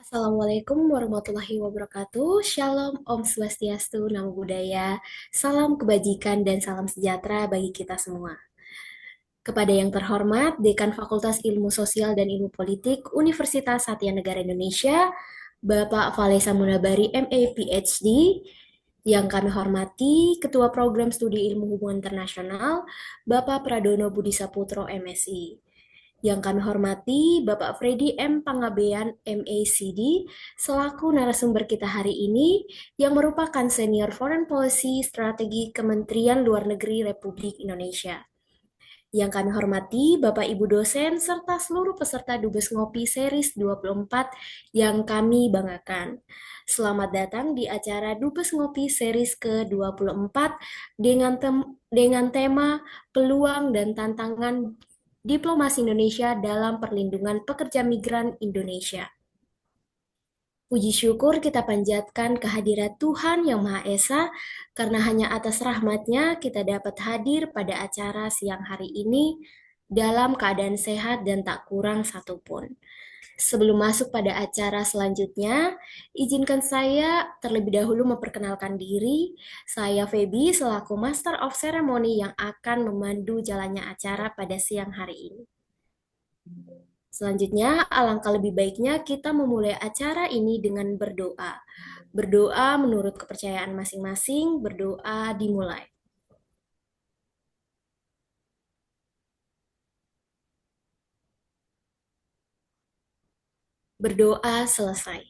Assalamualaikum warahmatullahi wabarakatuh. Shalom, Om Swastiastu, Namo Buddhaya. Salam kebajikan dan salam sejahtera bagi kita semua. Kepada yang terhormat, Dekan Fakultas Ilmu Sosial dan Ilmu Politik Universitas Satya Negara Indonesia, Bapak Valesa Munabari, MA PhD, yang kami hormati Ketua Program Studi Ilmu Hubungan Internasional, Bapak Pradono Budi Saputro, MSI. Yang kami hormati Bapak Freddy M. Pangabean, MACD, selaku narasumber kita hari ini, yang merupakan Senior Foreign Policy Strategi Kementerian Luar Negeri Republik Indonesia. Yang kami hormati Bapak Ibu dosen serta seluruh peserta Dubes Ngopi Series 24 yang kami banggakan. Selamat datang di acara Dubes Ngopi Series ke-24 dengan tema Peluang dan Tantangan Diplomasi Indonesia dalam Perlindungan Pekerja Migran Indonesia. Puji syukur kita panjatkan kehadirat Tuhan Yang Maha Esa, karena hanya atas rahmat-Nya kita dapat hadir pada acara siang hari ini dalam keadaan sehat dan tak kurang satupun. Sebelum masuk pada acara selanjutnya, izinkan saya terlebih dahulu memperkenalkan diri. Saya Feby selaku Master of Ceremony yang akan memandu jalannya acara pada siang hari ini. Selanjutnya, alangkah lebih baiknya kita memulai acara ini dengan berdoa. Berdoa menurut kepercayaan masing-masing, berdoa dimulai. Berdoa selesai.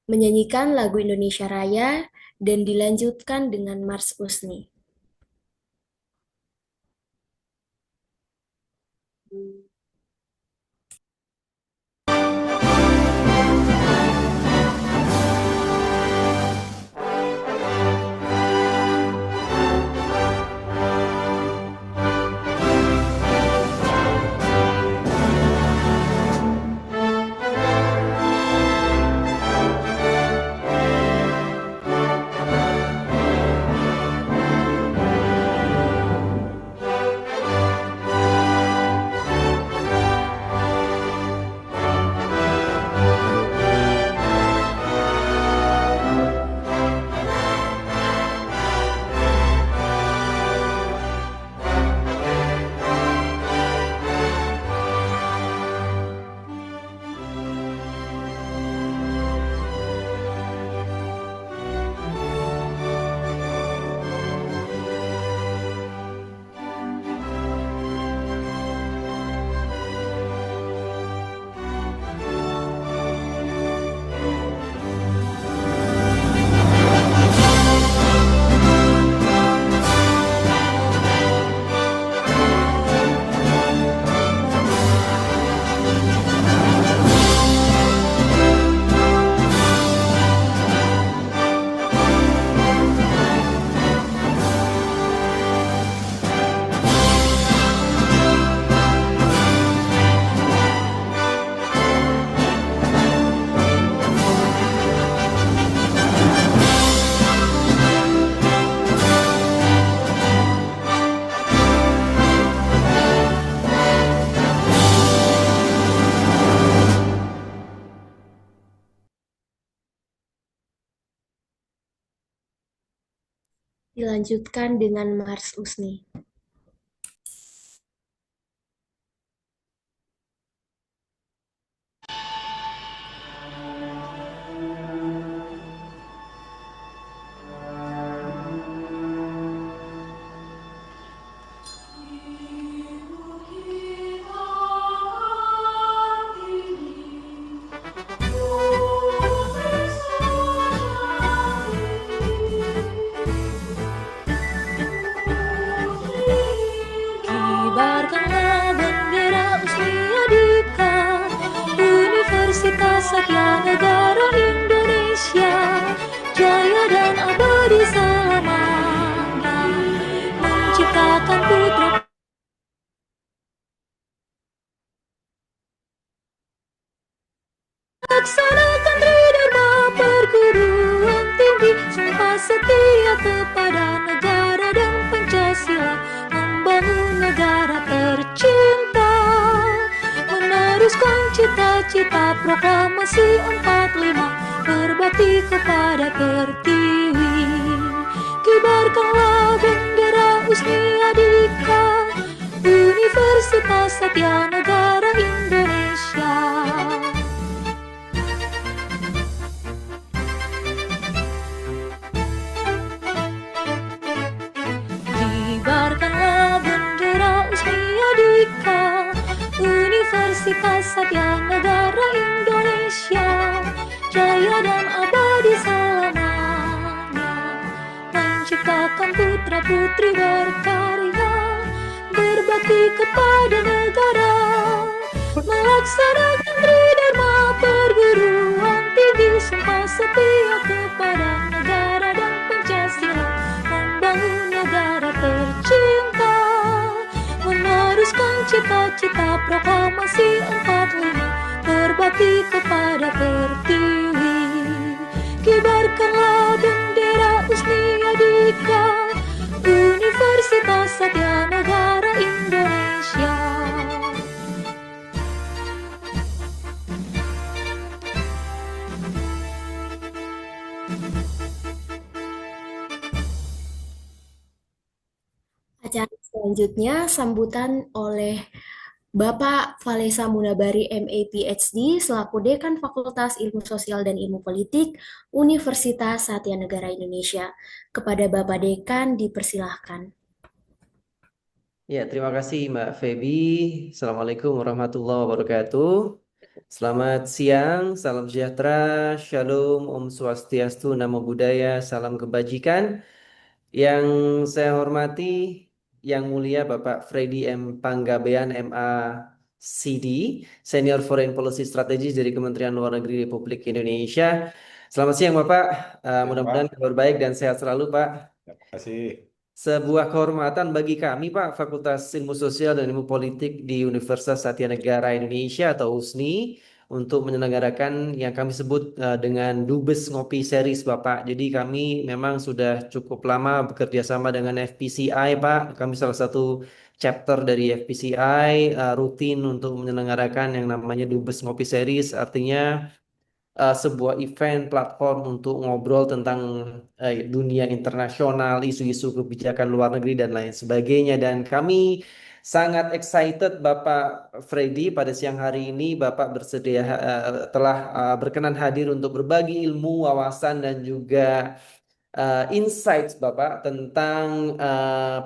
Menyanyikan lagu Indonesia Raya dan dilanjutkan dengan Mars Usni. Dilanjutkan dengan Mars Usni. Kibarkanlah bendera USMI Adhika, Universitas Satya Negara Indonesia, jaya dan abadi selamanya, menciptakan putra laksanakan tridharma perguruan tinggi, sumpah setia kepada negara dan Pancasila, membangun negara tercinta, meneruskan cita-cita proklamasi si 45 berbakti kepada Pertiwi. Kibarkanlah bendera Usni Adika, Universitas Satya Negara Indonesia. Kibarkanlah bendera Usni Adika, Universitas Satya Negara Indonesia. Jaya dan abadi selamanya, menciptakan putra-putri berkarya, berbakti kepada negara, melaksanakan tridharma perguruan tinggi, sumpah setia kepada negara dan Pancasila, membangun negara tercinta, meneruskan cita-cita proklamasi 45, berbakti kepada Pertiwi. Kibarkanlah bendera Usni Adika, Universitas Satya Negara Indonesia. Acara selanjutnya sambutan oleh Bapak Valesa Munabari MA PhD selaku Dekan Fakultas Ilmu Sosial dan Ilmu Politik Universitas Satya Negara Indonesia. Kepada Bapak Dekan dipersilahkan. Ya, terima kasih Mbak Feby. Assalamualaikum warahmatullahi wabarakatuh. Selamat siang, salam sejahtera, shalom, Om Swastiastu, Namo Buddhaya, salam kebajikan. Yang saya hormati, Yang Mulia Bapak Freddy M. Panggabean, MA CD, Senior Foreign Policy Strategist dari Kementerian Luar Negeri Republik Indonesia. Selamat siang Bapak, mudah-mudahan kabar baik dan sehat selalu Pak. Terima kasih. Sebuah kehormatan bagi kami, Pak, Fakultas Ilmu Sosial dan Ilmu Politik di Universitas Satya Negara Indonesia atau USNI, untuk menyelenggarakan yang kami sebut dengan Dubes Ngopi Series, Bapak. Jadi kami memang sudah cukup lama bekerja sama dengan FPCI, Pak. Kami salah satu chapter dari FPCI, rutin untuk menyelenggarakan yang namanya Dubes Ngopi Series, artinya sebuah event platform untuk ngobrol tentang dunia internasional, isu-isu kebijakan luar negeri dan lain sebagainya. Dan kami sangat excited Bapak Freddy, pada siang hari ini Bapak bersedia telah berkenan hadir untuk berbagi ilmu, wawasan dan juga insights Bapak tentang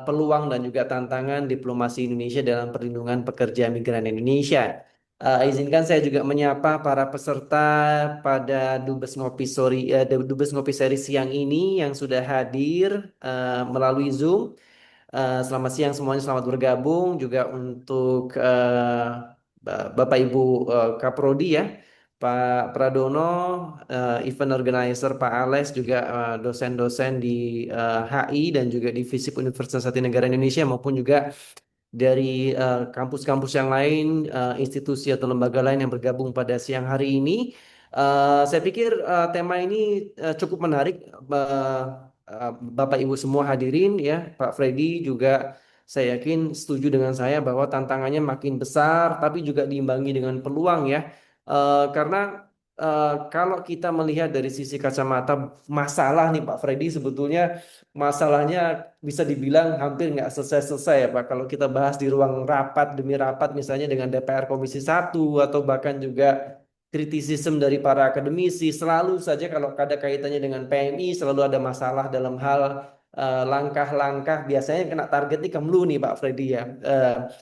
peluang dan juga tantangan diplomasi Indonesia dalam perlindungan pekerja migran Indonesia. Izinkan saya juga menyapa para peserta pada Dubes Ngopi Seri siang ini yang sudah hadir melalui Zoom. Selamat siang semuanya, selamat bergabung juga untuk Bapak Ibu Kaprodi ya, Pak Pradono, event organizer Pak Alex, juga dosen-dosen di HI dan juga di FISIP Universitas Negara Indonesia, maupun juga dari kampus-kampus yang lain, institusi atau lembaga lain yang bergabung pada siang hari ini. Saya pikir tema ini cukup menarik. Bapak Ibu semua hadirin ya, Pak Freddy juga saya yakin setuju dengan saya bahwa tantangannya makin besar, tapi juga diimbangi dengan peluang ya. Karena kalau kita melihat dari sisi kacamata masalah nih Pak Freddy, sebetulnya masalahnya bisa dibilang hampir nggak selesai-selesai ya Pak. Kalau kita bahas di ruang rapat demi rapat misalnya dengan DPR Komisi 1 atau bahkan juga kritisisme dari para akademisi, selalu saja kalau ada kaitannya dengan PMI selalu ada masalah dalam hal langkah-langkah, biasanya kena target nih Kemlu nih Pak Freddy ya.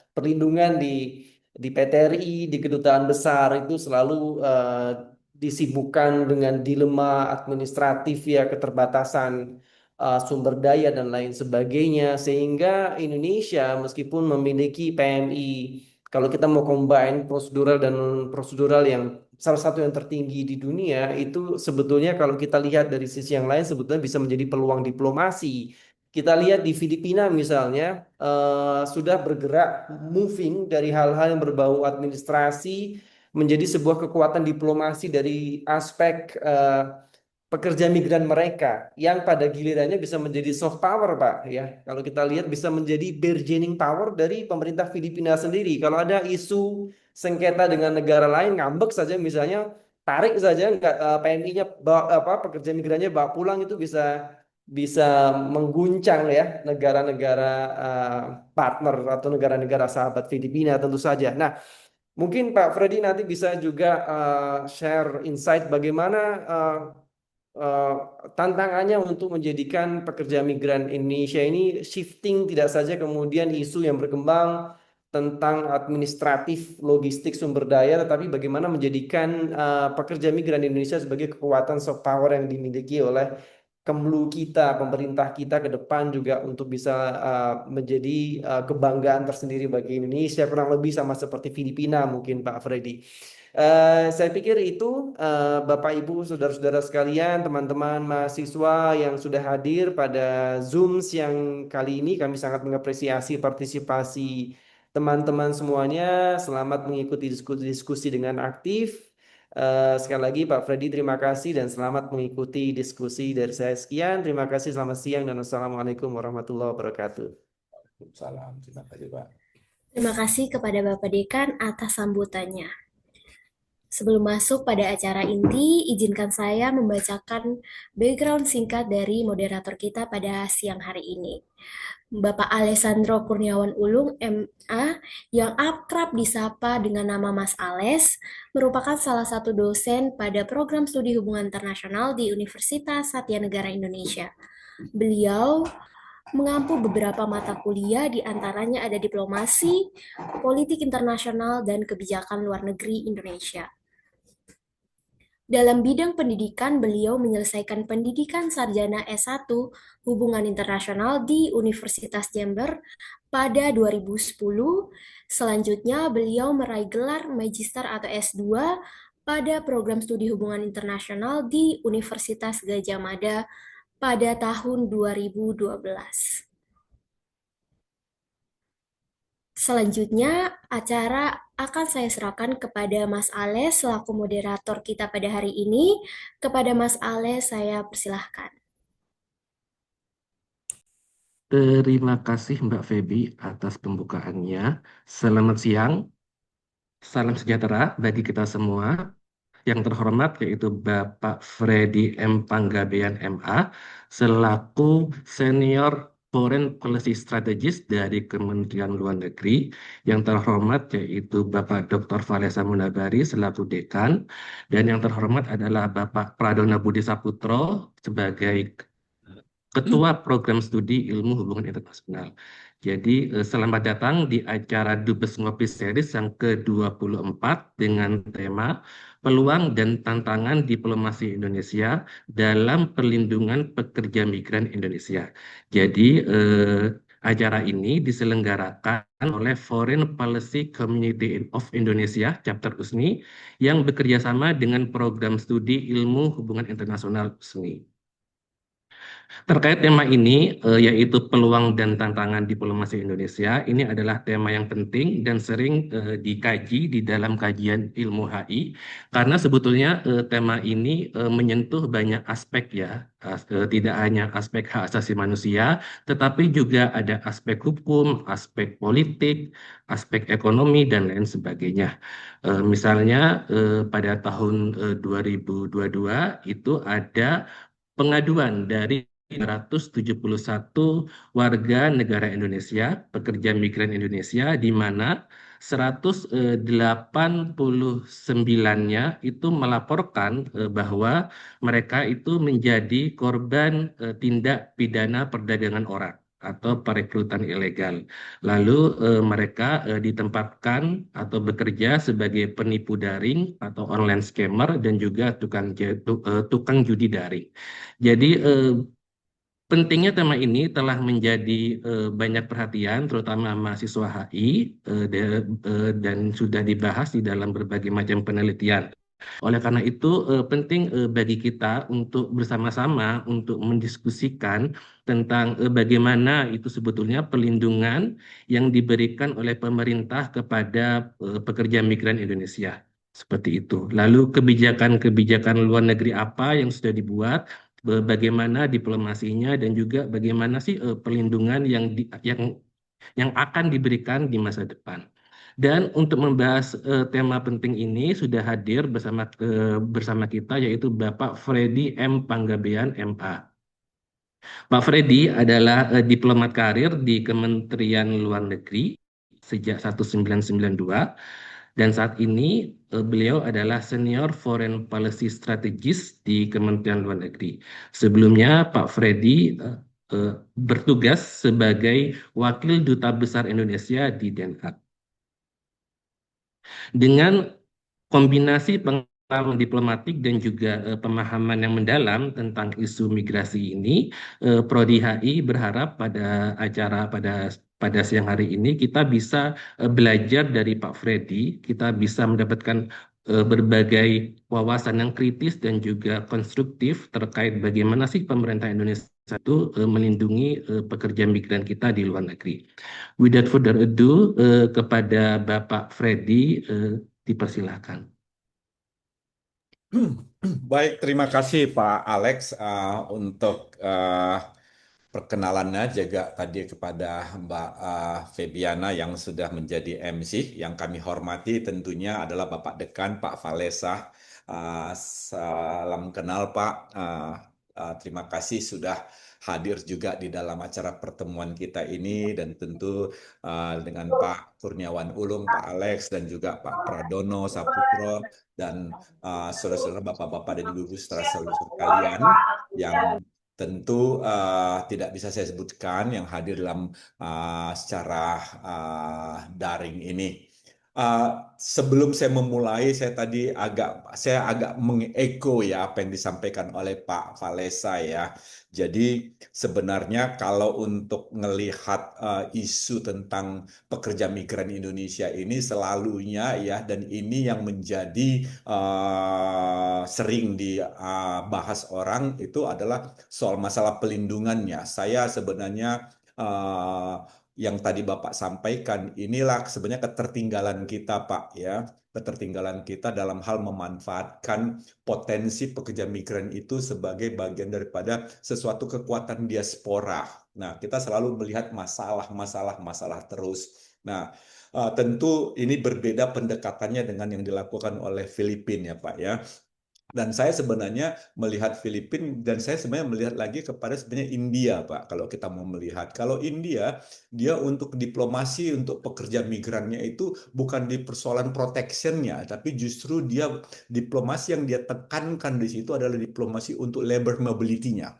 Perlindungan di PTRI, di kedutaan besar itu selalu disibukkan dengan dilema administratif ya, keterbatasan sumber daya dan lain sebagainya, sehingga Indonesia meskipun memiliki PMI, kalau kita mau combine prosedural dan prosedural yang salah satu yang tertinggi di dunia, itu sebetulnya kalau kita lihat dari sisi yang lain sebetulnya bisa menjadi peluang diplomasi. Kita lihat di Filipina misalnya sudah bergerak moving dari hal-hal yang berbau administrasi menjadi sebuah kekuatan diplomasi dari aspek pekerja migran mereka yang pada gilirannya bisa menjadi soft power Pak ya. Kalau kita lihat bisa menjadi bargaining power dari pemerintah Filipina sendiri. Kalau ada isu sengketa dengan negara lain ngambek saja misalnya, tarik saja, nggak PMI-nya pekerja migrannya bawa pulang itu bisa bisa mengguncang ya negara-negara partner atau negara-negara sahabat Filipina tentu saja. Nah, mungkin Pak Freddy nanti bisa juga share insight bagaimana eh, eh, tantangannya untuk menjadikan pekerja migran Indonesia ini shifting tidak saja kemudian isu yang berkembang tentang administratif, logistik, sumber daya, tetapi bagaimana menjadikan pekerja migran Indonesia sebagai kekuatan soft power yang dimiliki oleh Kemlu kita, pemerintah kita ke depan juga untuk bisa menjadi kebanggaan tersendiri bagi Indonesia, kurang lebih sama seperti Filipina mungkin Pak Freddy. Saya pikir itu Bapak Ibu, saudara-saudara sekalian, teman-teman mahasiswa yang sudah hadir pada Zoom siang kali ini, kami sangat mengapresiasi partisipasi teman-teman semuanya. Selamat mengikuti diskusi dengan aktif. Sekali lagi Pak Freddy terima kasih dan selamat mengikuti diskusi dari saya. Sekian, terima kasih, selamat siang dan wassalamualaikum warahmatullahi wabarakatuh. Salam, terima kasih Pak. Terima kasih kepada Bapak Dekan atas sambutannya. Sebelum masuk pada acara inti, izinkan saya membacakan background singkat dari moderator kita pada siang hari ini. Bapak Alessandro Kurniawan Ulung, MA, yang akrab disapa dengan nama Mas Ales, merupakan salah satu dosen pada program studi hubungan internasional di Universitas Satya Negara Indonesia. Beliau mengampu beberapa mata kuliah, di antaranya ada diplomasi, politik internasional, dan kebijakan luar negeri Indonesia. Dalam bidang pendidikan, beliau menyelesaikan pendidikan sarjana S1 Hubungan Internasional di Universitas Jember pada 2010. Selanjutnya, beliau meraih gelar magister atau S2 pada program studi hubungan internasional di Universitas Gadjah Mada pada tahun 2012. Selanjutnya, acara akan saya serahkan kepada Mas Ales selaku moderator kita pada hari ini. Kepada Mas Ales, saya persilahkan. Terima kasih Mbak Feby atas pembukaannya. Selamat siang, salam sejahtera bagi kita semua. Yang terhormat yaitu Bapak Freddy M. Panggabean MA selaku Senior Foreign Policy Strategist dari Kementerian Luar Negeri. Yang terhormat yaitu Bapak Dr. Valesa Munabari selaku Dekan. Dan yang terhormat adalah Bapak Pradona Budi Saputro sebagai Ketua Program Studi Ilmu Hubungan Internasional. Jadi selamat datang di acara Dubes Ngopi Series yang ke-24 dengan tema Peluang dan Tantangan Diplomasi Indonesia dalam Perlindungan Pekerja Migran Indonesia. Jadi acara ini diselenggarakan oleh Foreign Policy Community of Indonesia, Chapter USNI, yang bekerjasama dengan Program Studi Ilmu Hubungan Internasional USNI. Terkait tema ini, yaitu peluang dan tantangan diplomasi Indonesia, ini adalah tema yang penting dan sering dikaji di dalam kajian ilmu HI, karena sebetulnya tema ini menyentuh banyak aspek ya, tidak hanya aspek hak asasi manusia, tetapi juga ada aspek hukum, aspek politik, aspek ekonomi, dan lain sebagainya. Misalnya pada tahun 2022 itu ada pengaduan dari 171 warga negara Indonesia, pekerja migran Indonesia, di mana 189-nya itu melaporkan bahwa mereka itu menjadi korban tindak pidana perdagangan orang atau perekrutan ilegal. Lalu mereka ditempatkan atau bekerja sebagai penipu daring atau online scammer dan juga tukang judi daring. Jadi pentingnya tema ini telah menjadi banyak perhatian, terutama mahasiswa HI, dan sudah dibahas di dalam berbagai macam penelitian. Oleh karena itu, penting bagi kita untuk bersama-sama untuk mendiskusikan tentang bagaimana itu sebetulnya perlindungan yang diberikan oleh pemerintah kepada pekerja migran Indonesia. Seperti itu. Lalu kebijakan-kebijakan luar negeri apa yang sudah dibuat, bagaimana diplomasinya, dan juga bagaimana sih perlindungan yang akan diberikan di masa depan. Dan untuk membahas tema penting ini sudah hadir bersama kita yaitu Bapak Freddy M. Panggabean MA. Pak Freddy adalah diplomat karir di Kementerian Luar Negeri sejak 1992 dan saat ini beliau adalah Senior Foreign Policy Strategist di Kementerian Luar Negeri. Sebelumnya Pak Freddy bertugas sebagai Wakil Duta Besar Indonesia di Den Haag. Dengan kombinasi pengalaman diplomatik dan juga pemahaman yang mendalam tentang isu migrasi ini, Prodi HI berharap pada acara pada siang hari ini kita bisa belajar dari Pak Freddy, kita bisa mendapatkan berbagai wawasan yang kritis dan juga konstruktif terkait bagaimana sih pemerintah Indonesia itu melindungi pekerja migran kita di luar negeri. Without further ado, kepada Bapak Freddy dipersilakan. Baik, terima kasih Pak Alex untuk perkenalannya juga tadi kepada Mbak Febiana yang sudah menjadi MC. Yang kami hormati tentunya adalah Bapak Dekan, Pak Valesa. Salam kenal Pak. Terima kasih sudah hadir juga di dalam acara pertemuan kita ini dan tentu dengan Pak Kurniawan Ulung, Pak Alex dan juga Pak Pradono Saputro dan saudara-saudara, bapak-bapak dan ibu-ibu saudara-saudara sekalian yang tentu tidak bisa saya sebutkan yang hadir dalam secara daring ini. Sebelum saya memulai, saya agak mengeko ya apa yang disampaikan oleh Pak Valesa ya. Jadi sebenarnya kalau untuk melihat isu tentang pekerja migran Indonesia ini selalunya ya, dan ini yang menjadi sering dibahas orang itu adalah soal masalah pelindungannya. Saya sebenarnya yang tadi Bapak sampaikan, inilah sebenarnya ketertinggalan kita, Pak, ya. Ketertinggalan kita dalam hal memanfaatkan potensi pekerja migran itu sebagai bagian daripada sesuatu kekuatan diaspora. Nah, kita selalu melihat masalah terus. Nah, tentu ini berbeda pendekatannya dengan yang dilakukan oleh Filipina, ya, Pak, ya. Dan saya sebenarnya melihat Filipina dan saya sebenarnya melihat lagi kepada sebenarnya India, Pak. Kalau kita mau melihat, kalau India dia untuk diplomasi untuk pekerja migrannya itu bukan di persoalan protectionnya, tapi justru dia diplomasi yang dia tekankan di situ adalah diplomasi untuk labor mobility-nya.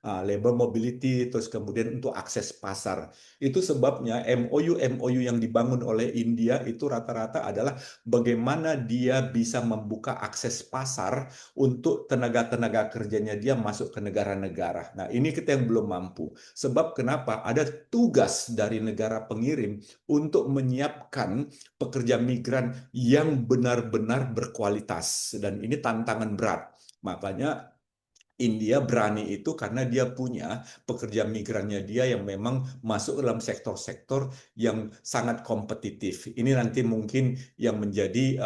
Labor mobility, terus kemudian untuk akses pasar. Itu sebabnya MOU yang dibangun oleh India itu rata-rata adalah bagaimana dia bisa membuka akses pasar untuk tenaga-tenaga kerjanya dia masuk ke negara-negara. Nah, ini kita yang belum mampu. Sebab kenapa? Ada tugas dari negara pengirim untuk menyiapkan pekerja migran yang benar-benar berkualitas. Dan ini tantangan berat. Makanya India berani itu karena dia punya pekerja migrannya dia yang memang masuk dalam sektor-sektor yang sangat kompetitif. Ini nanti mungkin yang menjadi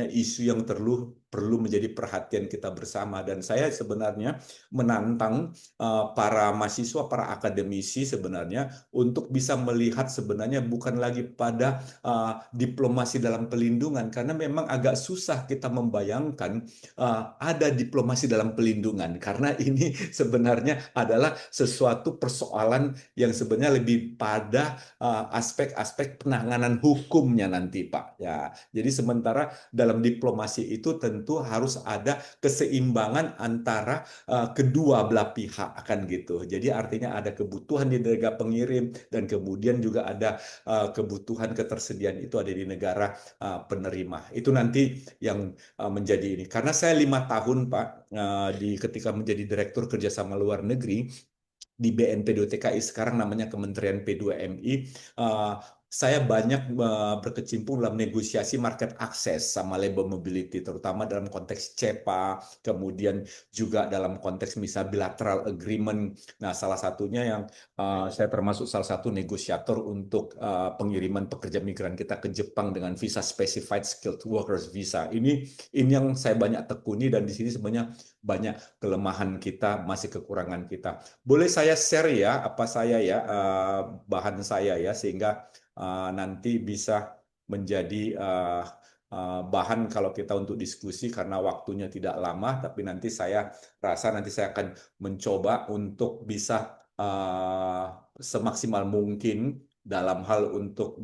isu yang perlu menjadi perhatian kita bersama. Dan saya sebenarnya menantang para mahasiswa, para akademisi sebenarnya untuk bisa melihat sebenarnya bukan lagi pada diplomasi dalam pelindungan, karena memang agak susah kita membayangkan ada diplomasi dalam pelindungan, karena ini sebenarnya adalah sesuatu persoalan yang sebenarnya lebih pada aspek-aspek penanganan hukumnya nanti, Pak. Ya, jadi sementara dalam diplomasi itu tentu harus ada keseimbangan antara kedua belah pihak, akan gitu. Jadi artinya ada kebutuhan di negara pengirim dan kemudian juga ada kebutuhan ketersediaan itu ada di negara penerima. Itu nanti yang menjadi ini. Karena saya 5 tahun, Pak, ketika menjadi Direktur Kerjasama Luar Negeri di BNP2TKI, sekarang namanya Kementerian P2MI, saya banyak berkecimpung dalam negosiasi market access sama labor mobility, terutama dalam konteks CEPA, kemudian juga dalam konteks misal bilateral agreement. Nah, salah satunya yang saya termasuk salah satu negosiator untuk pengiriman pekerja migran kita ke Jepang dengan visa specified skilled workers visa. Ini yang saya banyak tekuni, dan di sini sebenarnya banyak kelemahan kita, masih kekurangan kita. Boleh saya share ya bahan saya ya, sehingga nanti bisa menjadi bahan kalau kita untuk diskusi karena waktunya tidak lama, tapi nanti saya rasa nanti saya akan mencoba untuk bisa semaksimal mungkin dalam hal untuk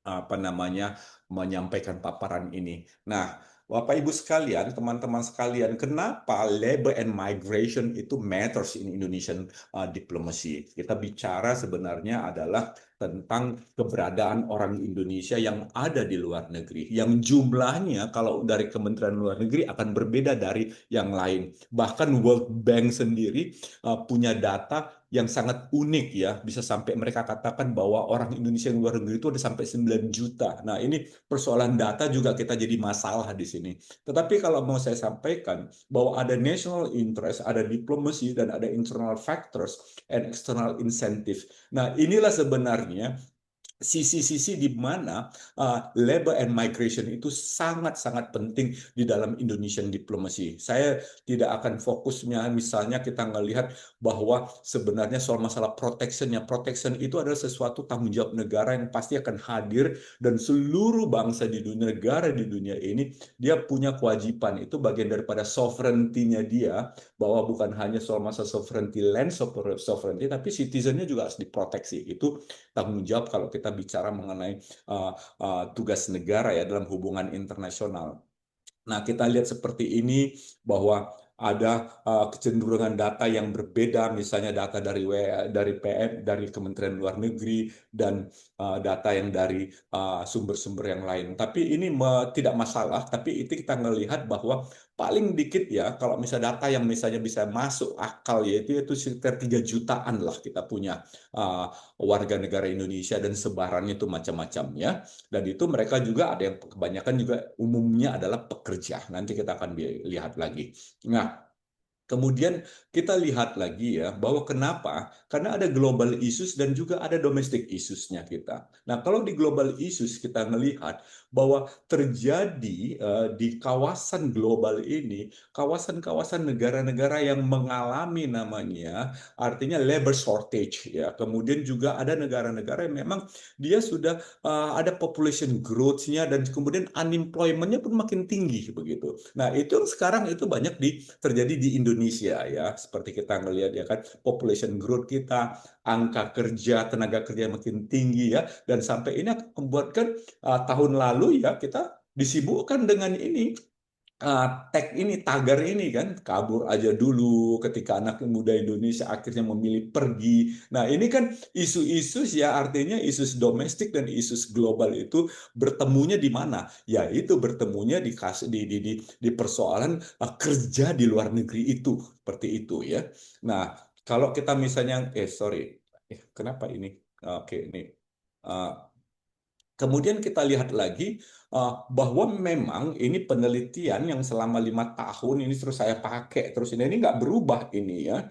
apa namanya menyampaikan paparan ini. Nah, Bapak Ibu sekalian, teman-teman sekalian, kenapa labor and migration itu matters in Indonesian diplomacy? Kita bicara sebenarnya adalah tentang keberadaan orang Indonesia yang ada di luar negeri, yang jumlahnya kalau dari Kementerian Luar Negeri akan berbeda dari yang lain. Bahkan World Bank sendiri punya data yang sangat unik ya, bisa sampai mereka katakan bahwa orang Indonesia yang luar negeri itu ada sampai 9 juta. Nah, ini persoalan data juga kita jadi masalah di sini. Tetapi kalau mau saya sampaikan bahwa ada national interest, ada diplomasi, dan ada internal factors and external incentive. Nah, inilah sebenarnya sisi-sisi di mana labor and migration itu sangat-sangat penting di dalam Indonesian diplomacy. Saya tidak akan fokusnya, misalnya kita melihat bahwa sebenarnya soal masalah protectionnya. Protection itu adalah sesuatu tanggung jawab negara yang pasti akan hadir dan seluruh bangsa di dunia, negara di dunia ini, dia punya kewajiban. Itu bagian daripada sovereignty-nya dia, bahwa bukan hanya soal masalah sovereignty, land sovereignty, tapi citizen-nya juga harus diproteksi. Itu tanggung jawab kalau kita bicara mengenai tugas negara ya dalam hubungan internasional. Nah, kita lihat seperti ini bahwa ada kecenderungan data yang berbeda, misalnya data dari PM, dari Kementerian Luar Negeri, dan data yang dari sumber-sumber yang lain. Tapi ini tidak masalah, tapi itu kita melihat bahwa paling dikit ya, kalau misalnya data yang misalnya bisa masuk akal, yaitu sekitar 3 jutaan lah kita punya warga negara Indonesia, dan sebarannya itu macam-macam ya. Dan itu mereka juga ada yang kebanyakan juga umumnya adalah pekerja. Nanti kita akan lihat lagi. Nah, kemudian kita lihat lagi ya bahwa kenapa? Karena ada global issues dan juga ada domestic issues-nya kita. Nah, kalau di global issues kita melihat bahwa terjadi di kawasan global ini, kawasan-kawasan negara-negara yang mengalami namanya artinya labor shortage ya. Kemudian juga ada negara-negara yang memang dia sudah ada population growth-nya dan kemudian unemployment-nya pun makin tinggi begitu. Nah, itu sekarang itu banyak terjadi di Indonesia ya, seperti kita melihat ya kan, population growth kita, angka kerja, tenaga kerja makin tinggi ya, dan sampai ini akan membuatkan tahun lalu ya kita disibukkan dengan ini tag ini, tagar ini kan, kabur aja dulu ketika anak muda Indonesia akhirnya memilih pergi. Nah, ini kan isu-isu ya, artinya isu domestik dan isu global itu bertemunya di mana? Ya, itu bertemunya di persoalan kerja di luar negeri itu, seperti itu ya. Nah, kalau kita misalnya, kenapa ini? Oke, ini. Kemudian kita lihat lagi bahwa memang ini penelitian yang selama 5 tahun ini terus saya pakai terus ini nggak berubah ini ya,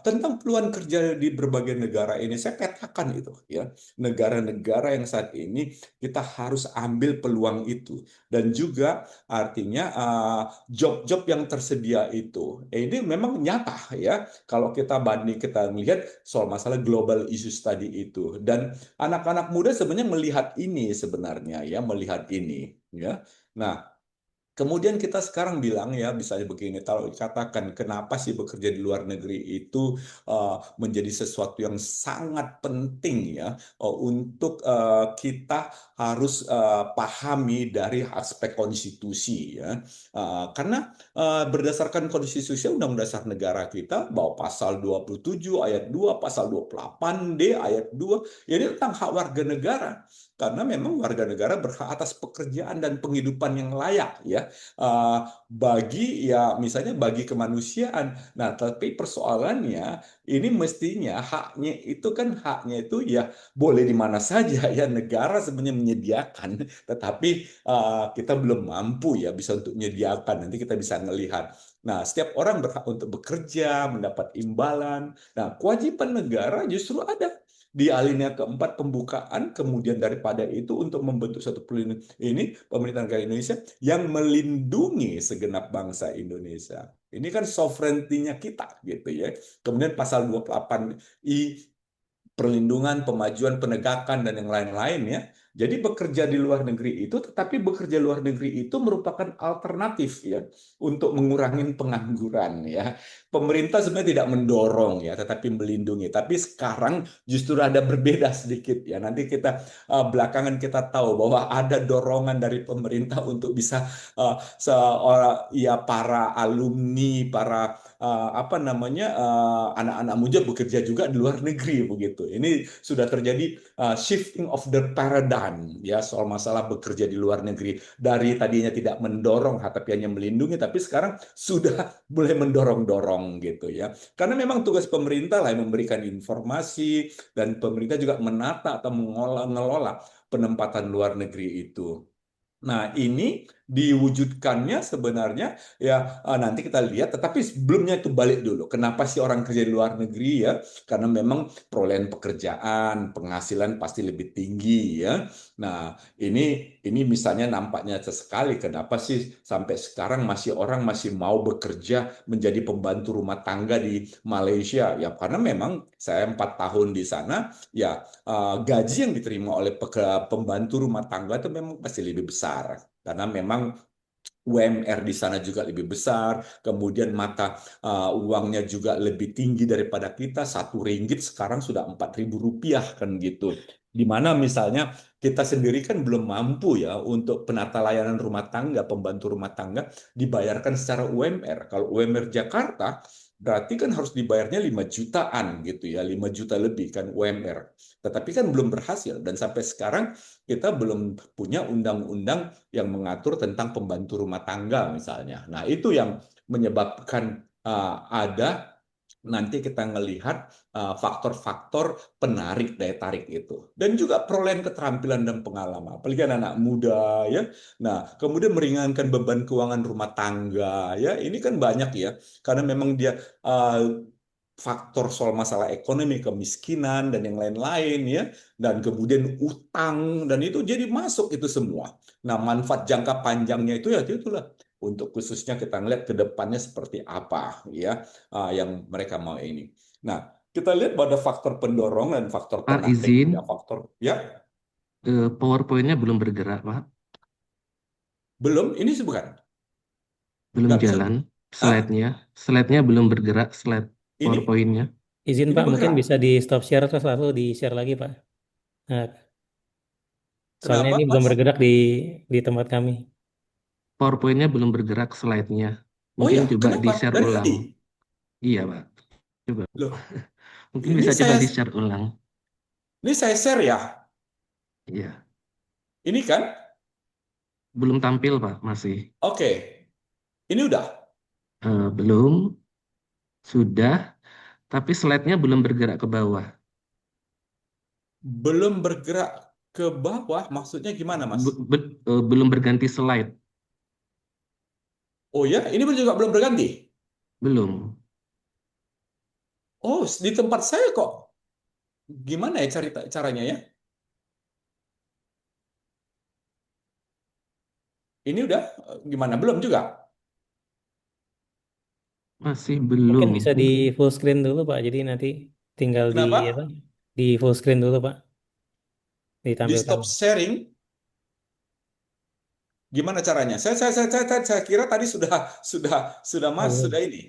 tentang peluang kerja di berbagai negara ini saya petakan itu ya, negara-negara yang saat ini kita harus ambil peluang itu, dan juga artinya job-job yang tersedia itu ini memang nyata ya kalau kita melihat soal masalah global issues tadi itu. Dan anak-anak muda sebenarnya melihat ini sebenarnya ya, melihat ini ya. Nah, kemudian kita sekarang bilang ya, misalnya begini, kalau dikatakan kenapa sih bekerja di luar negeri itu menjadi sesuatu yang sangat penting ya, untuk kita harus pahami dari aspek konstitusi ya. Karena berdasarkan konstitusi Undang-Undang Dasar Negara kita bahwa pasal 27 ayat 2, pasal 28D ayat 2, ya ini tentang hak warga negara. Karena memang warga negara berhak atas pekerjaan dan penghidupan yang layak ya, misalnya bagi kemanusiaan. Nah, tapi persoalannya ini mestinya haknya itu ya boleh di mana saja ya, negara sebenarnya menyediakan, tetapi kita belum mampu ya bisa untuk menyediakan. Nanti kita bisa melihat. Nah, setiap orang berhak untuk bekerja, mendapat imbalan. Nah, kewajiban negara justru ada di alinea keempat pembukaan, kemudian daripada itu untuk membentuk satu ini pemerintah negara Indonesia yang melindungi segenap bangsa Indonesia. Ini kan sovereignty-nya kita gitu ya. Kemudian pasal 28I perlindungan, pemajuan, penegakan, dan yang lain-lain ya. Jadi bekerja di luar negeri itu, tetapi bekerja di luar negeri itu merupakan alternatif ya untuk mengurangi pengangguran ya. Pemerintah sebenarnya tidak mendorong ya, tetapi melindungi. Tapi sekarang justru ada berbeda sedikit ya. Nanti kita belakangan kita tahu bahwa ada dorongan dari pemerintah untuk bisa seorang ya para alumni, para apa namanya anak-anak muda bekerja juga di luar negeri begitu. Ini sudah terjadi shifting of the paradigm ya soal masalah bekerja di luar negeri, dari tadinya tidak mendorong tapi hanya melindungi, tapi sekarang sudah mulai mendorong-dorong gitu ya. Karena memang tugas pemerintah lah yang memberikan informasi, dan pemerintah juga menata atau mengelola penempatan luar negeri itu. Nah, ini diwujudkannya sebenarnya ya nanti kita lihat, tetapi sebelumnya itu balik dulu. Kenapa sih orang kerja di luar negeri ya? Karena memang perolehan pekerjaan, penghasilan pasti lebih tinggi ya. Nah, ini misalnya nampaknya sesekali kenapa sih sampai sekarang masih orang masih mau bekerja menjadi pembantu rumah tangga di Malaysia ya, karena memang saya 4 tahun di sana ya, gaji yang diterima oleh pembantu rumah tangga itu memang pasti lebih besar karena memang UMR di sana juga lebih besar, kemudian mata uangnya juga lebih tinggi daripada kita. 1 ringgit sekarang sudah 4.000 rupiah kan gitu. Di mana misalnya kita sendiri kan belum mampu ya untuk penata layanan rumah tangga, pembantu rumah tangga dibayarkan secara UMR. Kalau UMR Jakarta berarti kan harus dibayarnya 5 jutaan gitu ya, 5 juta lebih kan UMR. Tetapi kan belum berhasil, dan sampai sekarang kita belum punya undang-undang yang mengatur tentang pembantu rumah tangga misalnya. Nah, itu yang menyebabkan ada nanti kita melihat faktor-faktor penarik daya tarik itu, dan juga perolehan keterampilan dan pengalaman apalagi anak muda ya. Nah, kemudian meringankan beban keuangan rumah tangga ya, ini kan banyak ya, karena memang dia faktor soal masalah ekonomi, kemiskinan dan yang lain-lain ya, dan kemudian utang, dan itu jadi masuk itu semua. Nah, manfaat jangka panjangnya itu ya itulah, untuk khususnya kita ngeliat ke depannya seperti apa ya yang mereka mau ini. Nah, kita lihat pada faktor pendorong dan faktor Pak penarik izin, ya, faktor ya PowerPoint-nya belum bergerak, Pak. belum ini sih bukan Belum nggak bisa. jalan Ah, slide-nya. Slide-nya belum bergerak, slide ini PowerPoint-nya. Izin ini Pak, mungkin bergerak. bisa di stop share terus lalu di share lagi Pak. Nah, soalnya Kenapa ini belum Mas? bergerak di tempat kami. PowerPoint-nya belum bergerak slide-nya. Oh Mungkin ya, coba kenapa di-share dari ulang. tadi Iya, Pak. Coba. loh? Mungkin Ini bisa coba saya di-share ulang. ini saya share ya. Iya. Ini kan? Belum tampil, Pak, masih. Oke. Ini udah. Belum, sudah, tapi slide-nya belum bergerak ke bawah. Belum bergerak ke bawah, maksudnya gimana, Mas? Belum berganti slide. Oh ya, ini juga belum berganti. Belum. Oh, di tempat saya kok. Gimana ya caranya ya? Ini udah gimana? Belum juga. Masih Mungkin belum. bisa di full screen dulu Pak. Jadi nanti tinggal di apa? Kenapa? Di full screen dulu Pak. Di Ditampilkan. stop sharing, gimana caranya? Saya kira tadi sudah Oh, Mas, sudah belum. ini.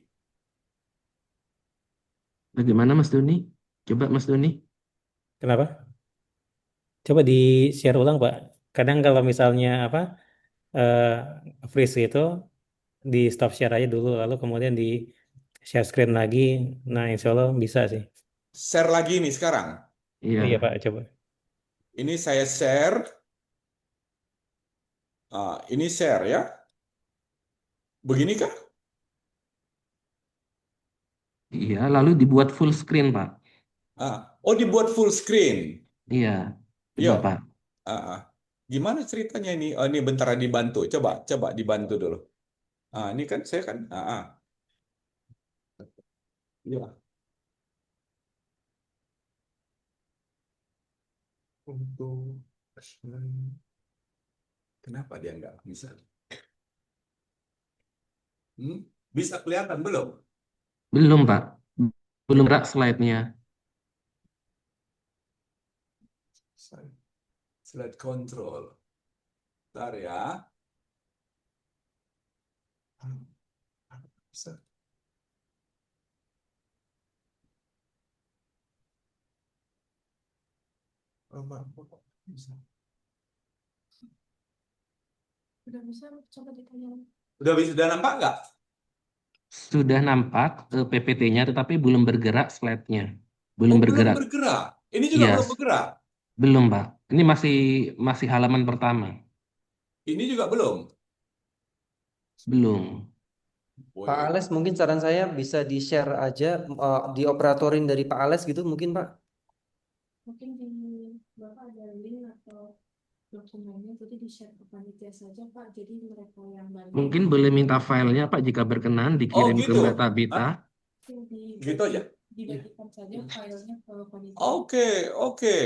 Bagaimana Mas Doni? Coba Mas Doni. Kenapa? Coba di share ulang Pak. Kadang kalau misalnya apa eh, freeze itu di stop share aja dulu, lalu kemudian di share screen lagi. Nah, insya Allah bisa sih. Share lagi nih sekarang. Oh iya Iya. Pak, coba. Ini saya share. Ini share ya. Beginikah? Iya, lalu dibuat full screen, Pak. Oh, dibuat full screen. Iya. Coba, Yuk. Pak. Ah, ah. Gimana ceritanya ini? Oh, ini bentar dibantu. Coba dibantu dulu. Ini kan saya kan. Iya. Untuk kenapa dia nggak bisa? Hmm? Bisa kelihatan belum? Belum, Pak. Belum rak slide-nya. Slide control. Bentar ya. Bisa. Bisa. Udah nampak nggak? Sudah nampak PPT-nya, tetapi belum bergerak slide-nya. Belum Oh, belum bergerak. bergerak. Ini juga belum Yes, bergerak. belum, Pak. Ini masih halaman pertama. Ini juga belum. Belum. Pak Woi. Ales, mungkin saran saya bisa di-share aja, dioperatorin dari Pak Ales gitu mungkin Pak. Mungkin di Bapak ada link atau dokumennya, jadi di-share ke panitia saja Pak. Jadi mereka yang bantu Mungkin boleh minta filenya, Pak, jika berkenan Oh dikirim ke gitu. Mbak Tabita. Hah? Gitu aja. dibagikan saja filenya ke panitia. Oke.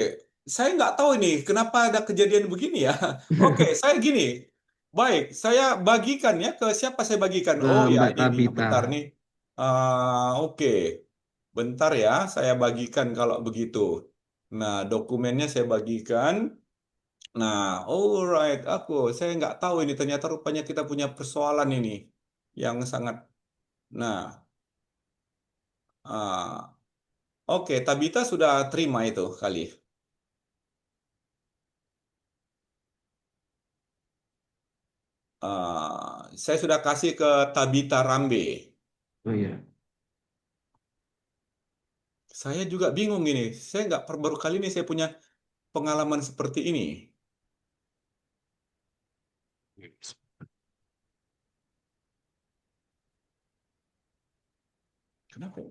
Saya nggak tahu ini kenapa ada kejadian begini ya. Oke, saya gini. Baik, saya bagikan ya ke siapa saya bagikan. Ke Oh ya, Mbak ini nih, Tabita. bentar nih. Oke, bentar ya, saya bagikan kalau begitu. Nah, dokumennya saya bagikan. Nah, alright, saya nggak tahu ini ternyata rupanya kita punya persoalan ini yang sangat. Nah, ah, oke, Tabita sudah terima itu kali. Saya sudah kasih ke Tabita Rambe. Oh iya. Saya juga bingung ini. Saya nggak baru kali ini saya punya pengalaman seperti ini. Kenapa ya?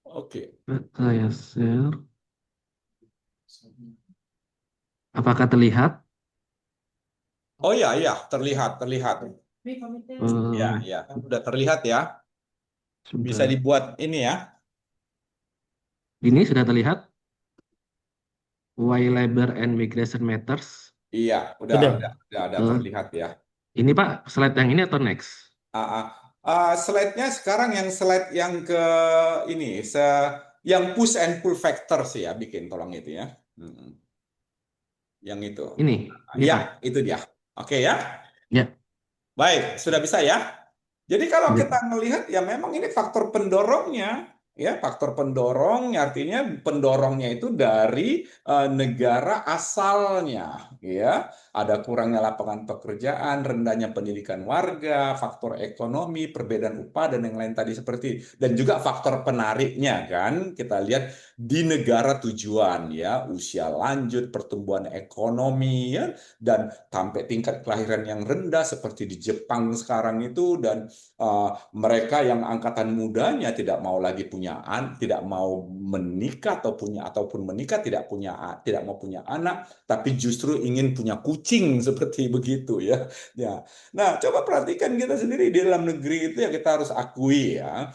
Oke. Saya share. Apakah terlihat? Oh ya, terlihat. Eh, Ya, udah terlihat ya. Bisa sudah. dibuat ini ya. Ini sudah terlihat? Why Labor and Migration Matters. Iya, Sudah. udah Eh, terlihat ya. ini Pak, slide yang ini atau next? Ah, ah. Slide-nya sekarang yang slide yang ke ini, yang push and pull factor sih ya, bikin tolong itu ya. Hmm. Yang itu. Ini Ya, Pak. itu dia. Oke ya. Ya, Baik, sudah bisa ya. Jadi kalau ya. kita melihat ya memang ini faktor pendorongnya, ya faktor pendorongnya artinya pendorongnya itu dari negara asalnya, ya ada kurangnya lapangan pekerjaan, rendahnya pendidikan warga, faktor ekonomi, perbedaan upah dan yang lain tadi seperti dan juga faktor penariknya kan kita lihat di negara tujuan ya usia lanjut, pertumbuhan ekonomi ya dan sampai tingkat kelahiran yang rendah seperti di Jepang sekarang itu dan mereka yang angkatan mudanya tidak mau lagi tidak mau menikah ataupun menikah tidak mau punya anak, tapi justru ingin punya kucing seperti begitu ya. Ya. Nah, coba perhatikan kita sendiri di dalam negeri itu yang kita harus akui ya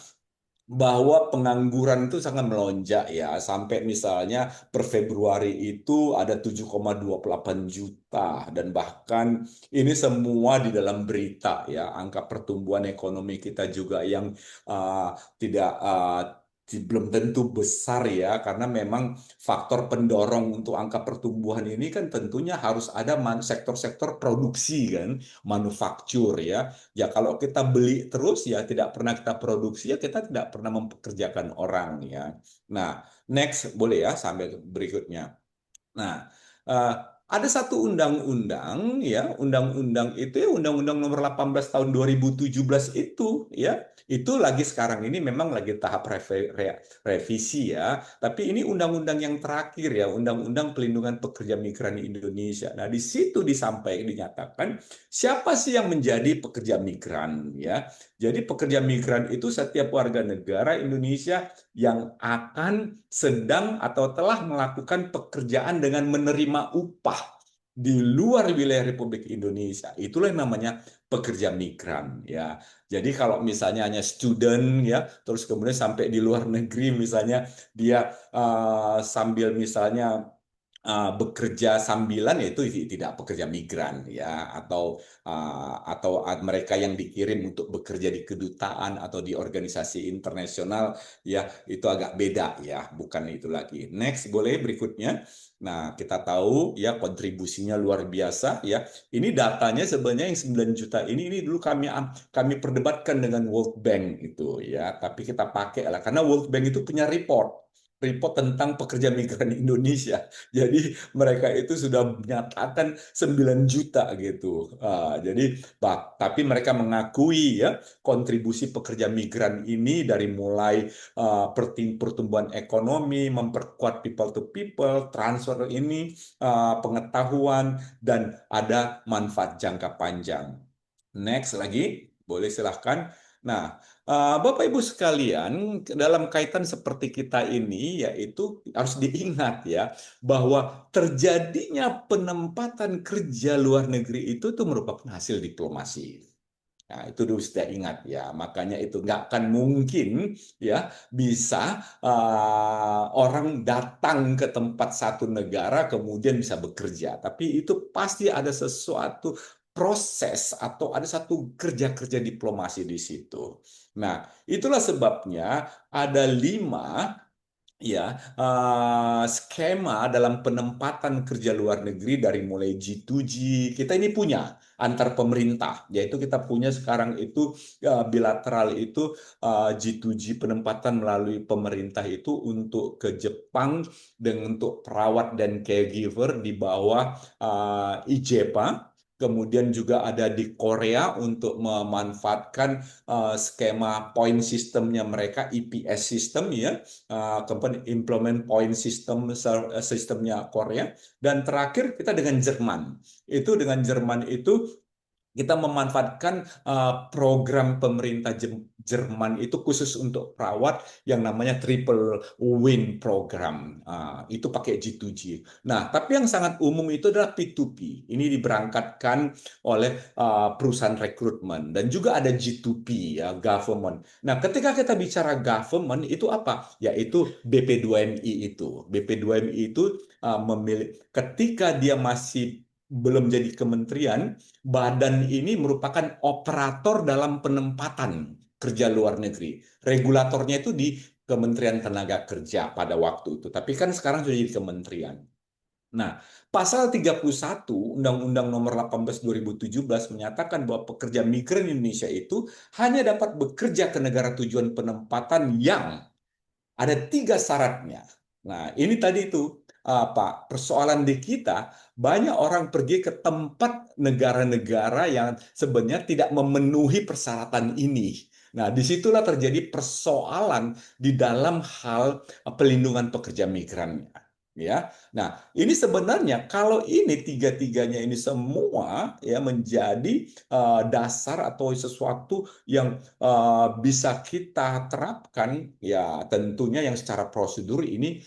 bahwa pengangguran itu sangat melonjak ya sampai misalnya per Februari itu ada 7,28 juta dan bahkan ini semua di dalam berita ya angka pertumbuhan ekonomi kita juga yang tidak belum tentu besar ya karena memang faktor pendorong untuk angka pertumbuhan ini kan tentunya harus ada sektor-sektor produksi kan manufaktur ya. Ya kalau kita beli terus ya tidak pernah kita produksi ya kita tidak pernah mempekerjakan orang ya. Nah, next boleh ya sampai berikutnya. Nah, eh, ada satu undang-undang ya, undang-undang itu ya Undang-Undang Nomor 18 Tahun 2017 itu ya, itu lagi sekarang ini memang lagi tahap revisi ya, tapi ini undang-undang yang terakhir ya, Undang-Undang Pelindungan Pekerja Migran Indonesia. Nah, di situ dinyatakan siapa sih yang menjadi pekerja migran ya. Jadi pekerja migran itu setiap warga negara Indonesia yang akan sedang atau telah melakukan pekerjaan dengan menerima upah di luar wilayah Republik Indonesia. Itulah yang namanya pekerja migran ya. Jadi kalau misalnya hanya student ya, terus kemudian sampai di luar negeri misalnya dia sambil misalnya bekerja sambilan, yaitu tidak pekerja migran ya, atau mereka yang dikirim untuk bekerja di kedutaan atau di organisasi internasional ya, itu agak beda ya, bukan itu lagi. Next, boleh berikutnya. Nah, kita tahu ya kontribusinya luar biasa ya. Ini datanya sebenarnya yang 9 juta ini dulu kami perdebatkan dengan World Bank itu ya, tapi kita pakai lah karena World Bank itu punya report tentang pekerja migran Indonesia. Jadi mereka itu sudah menyatakan 9 juta gitu. Jadi tapi mereka mengakui ya kontribusi pekerja migran ini dari mulai pertumbuhan ekonomi, memperkuat people to people, transfer ini, pengetahuan, dan ada manfaat jangka panjang. Next lagi, boleh silahkan. Nah, Bapak Ibu sekalian, dalam kaitan seperti kita ini, yaitu harus diingat ya, bahwa terjadinya penempatan kerja luar negeri itu tuh merupakan hasil diplomasi. Nah, itu dulu sudah ingat ya, makanya itu nggak akan mungkin ya bisa orang datang ke tempat satu negara kemudian bisa bekerja. Tapi itu pasti ada sesuatu proses atau ada satu kerja-kerja diplomasi di situ. Nah, itulah sebabnya ada 5 ya skema dalam penempatan kerja luar negeri dari mulai G2G. Kita ini punya antar pemerintah, yaitu kita punya sekarang itu bilateral itu G2G penempatan melalui pemerintah itu untuk ke Jepang dengan untuk perawat dan caregiver di bawah IJEPA. Kemudian juga ada di Korea untuk memanfaatkan skema point sistemnya mereka, EPS system ya, company implement point system sistemnya Korea. Dan terakhir kita dengan Jerman. Itu dengan Jerman itu kita memanfaatkan program pemerintah Jerman itu khusus untuk perawat yang namanya Triple Win Program. Itu pakai G2G. Nah, tapi yang sangat umum itu adalah P2P. Ini diberangkatkan oleh perusahaan rekrutmen dan juga ada G2P ya, government. Nah, ketika kita bicara government itu apa? Yaitu BP2MI itu. BP2MI itu memilih ketika dia masih belum jadi kementerian, badan ini merupakan operator dalam penempatan kerja luar negeri. Regulatornya itu di Kementerian Tenaga Kerja pada waktu itu. Tapi kan sekarang sudah jadi kementerian. Nah, pasal 31 Undang-Undang Nomor 18 2017 menyatakan bahwa pekerja migran Indonesia itu hanya dapat bekerja ke negara tujuan penempatan yang ada 3 syaratnya. Nah, ini tadi itu Pak, persoalan di kita banyak orang pergi ke tempat negara-negara yang sebenarnya tidak memenuhi persyaratan ini. Nah, disitulah terjadi persoalan di dalam hal pelindungan pekerja migran. Ya, nah ini sebenarnya kalau ini tiga-tiganya ini semua ya menjadi dasar atau sesuatu yang bisa kita terapkan, ya tentunya yang secara prosedur ini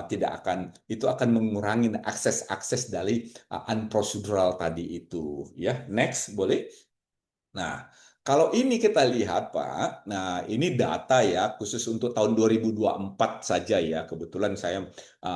tidak akan, itu akan mengurangi akses-akses dari unprocedural tadi itu. Ya, next boleh. Nah, kalau ini kita lihat, Pak, nah ini data ya, khusus untuk tahun 2024 saja ya. Kebetulan saya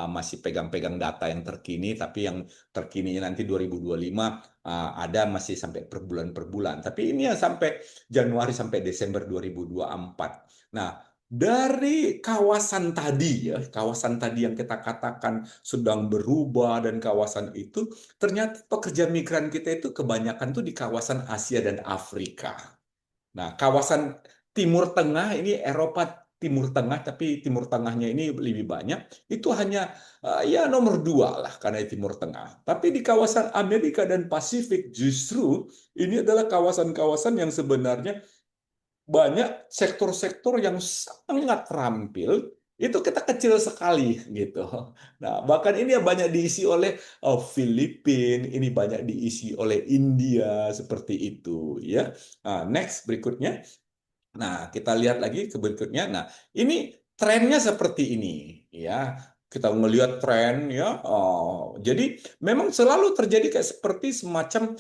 masih pegang-pegang data yang terkini, tapi yang terkininya nanti 2025 ada masih sampai per bulan. Tapi ini yang sampai Januari sampai Desember 2024. Nah, dari kawasan tadi ya, kawasan tadi yang kita katakan sedang berubah dan kawasan itu, ternyata pekerja migran kita itu kebanyakan tuh di kawasan Asia dan Afrika. Nah, kawasan Timur Tengah ini Eropa Timur Tengah, tapi Timur Tengahnya ini lebih banyak. Itu hanya ya nomor 2 lah karena Timur Tengah. Tapi di kawasan Amerika dan Pasifik justru ini adalah kawasan-kawasan yang sebenarnya banyak sektor-sektor yang sangat terampil, itu kita kecil sekali gitu. Nah, bahkan ini yang banyak diisi oleh Filipina, ini banyak diisi oleh India seperti itu ya. Next berikutnya. Nah, kita lihat lagi ke berikutnya. Nah, ini trennya seperti ini ya. kita ngelihat tren ya. Jadi memang selalu terjadi kayak seperti semacam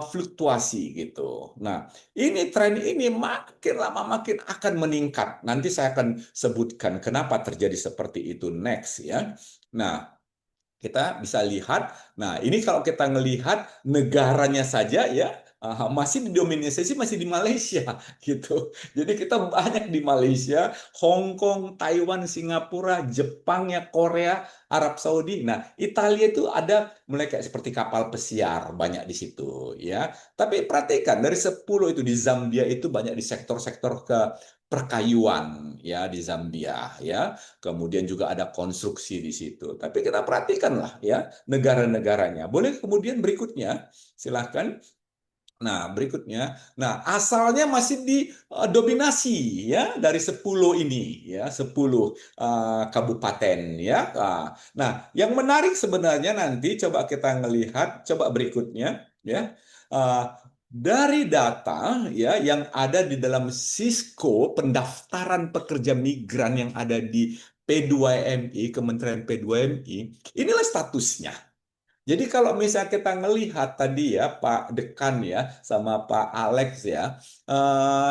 fluktuasi gitu. Nah, ini tren ini makin lama makin akan meningkat. Nanti saya akan sebutkan kenapa terjadi seperti itu next ya. Nah, kita bisa lihat, nah ini kalau kita ngelihat negaranya saja ya, masih didominasi masih di Malaysia gitu. Jadi kita banyak di Malaysia, Hong Kong, Taiwan, Singapura, Jepang ya, Korea, Arab Saudi. Nah, Italia itu ada mulai kayak seperti kapal pesiar banyak di situ ya. Tapi perhatikan dari 10 itu di Zambia itu banyak di sektor-sektor ke perkayuan ya di Zambia ya. Kemudian juga ada konstruksi di situ. Tapi kita perhatikanlah ya negara-negaranya. Boleh kemudian berikutnya, silahkan. Nah, berikutnya. Nah, asalnya masih didominasi ya dari 10 ini ya, 10 kabupaten ya. Nah, yang menarik sebenarnya nanti coba kita ngelihat, coba berikutnya ya. Ah, dari data ya yang ada di dalam Cisco pendaftaran pekerja migran yang ada di P2MI, Kementerian P2MI, inilah statusnya. Jadi kalau misalnya kita ngelihat tadi ya Pak Dekan ya sama Pak Alex ya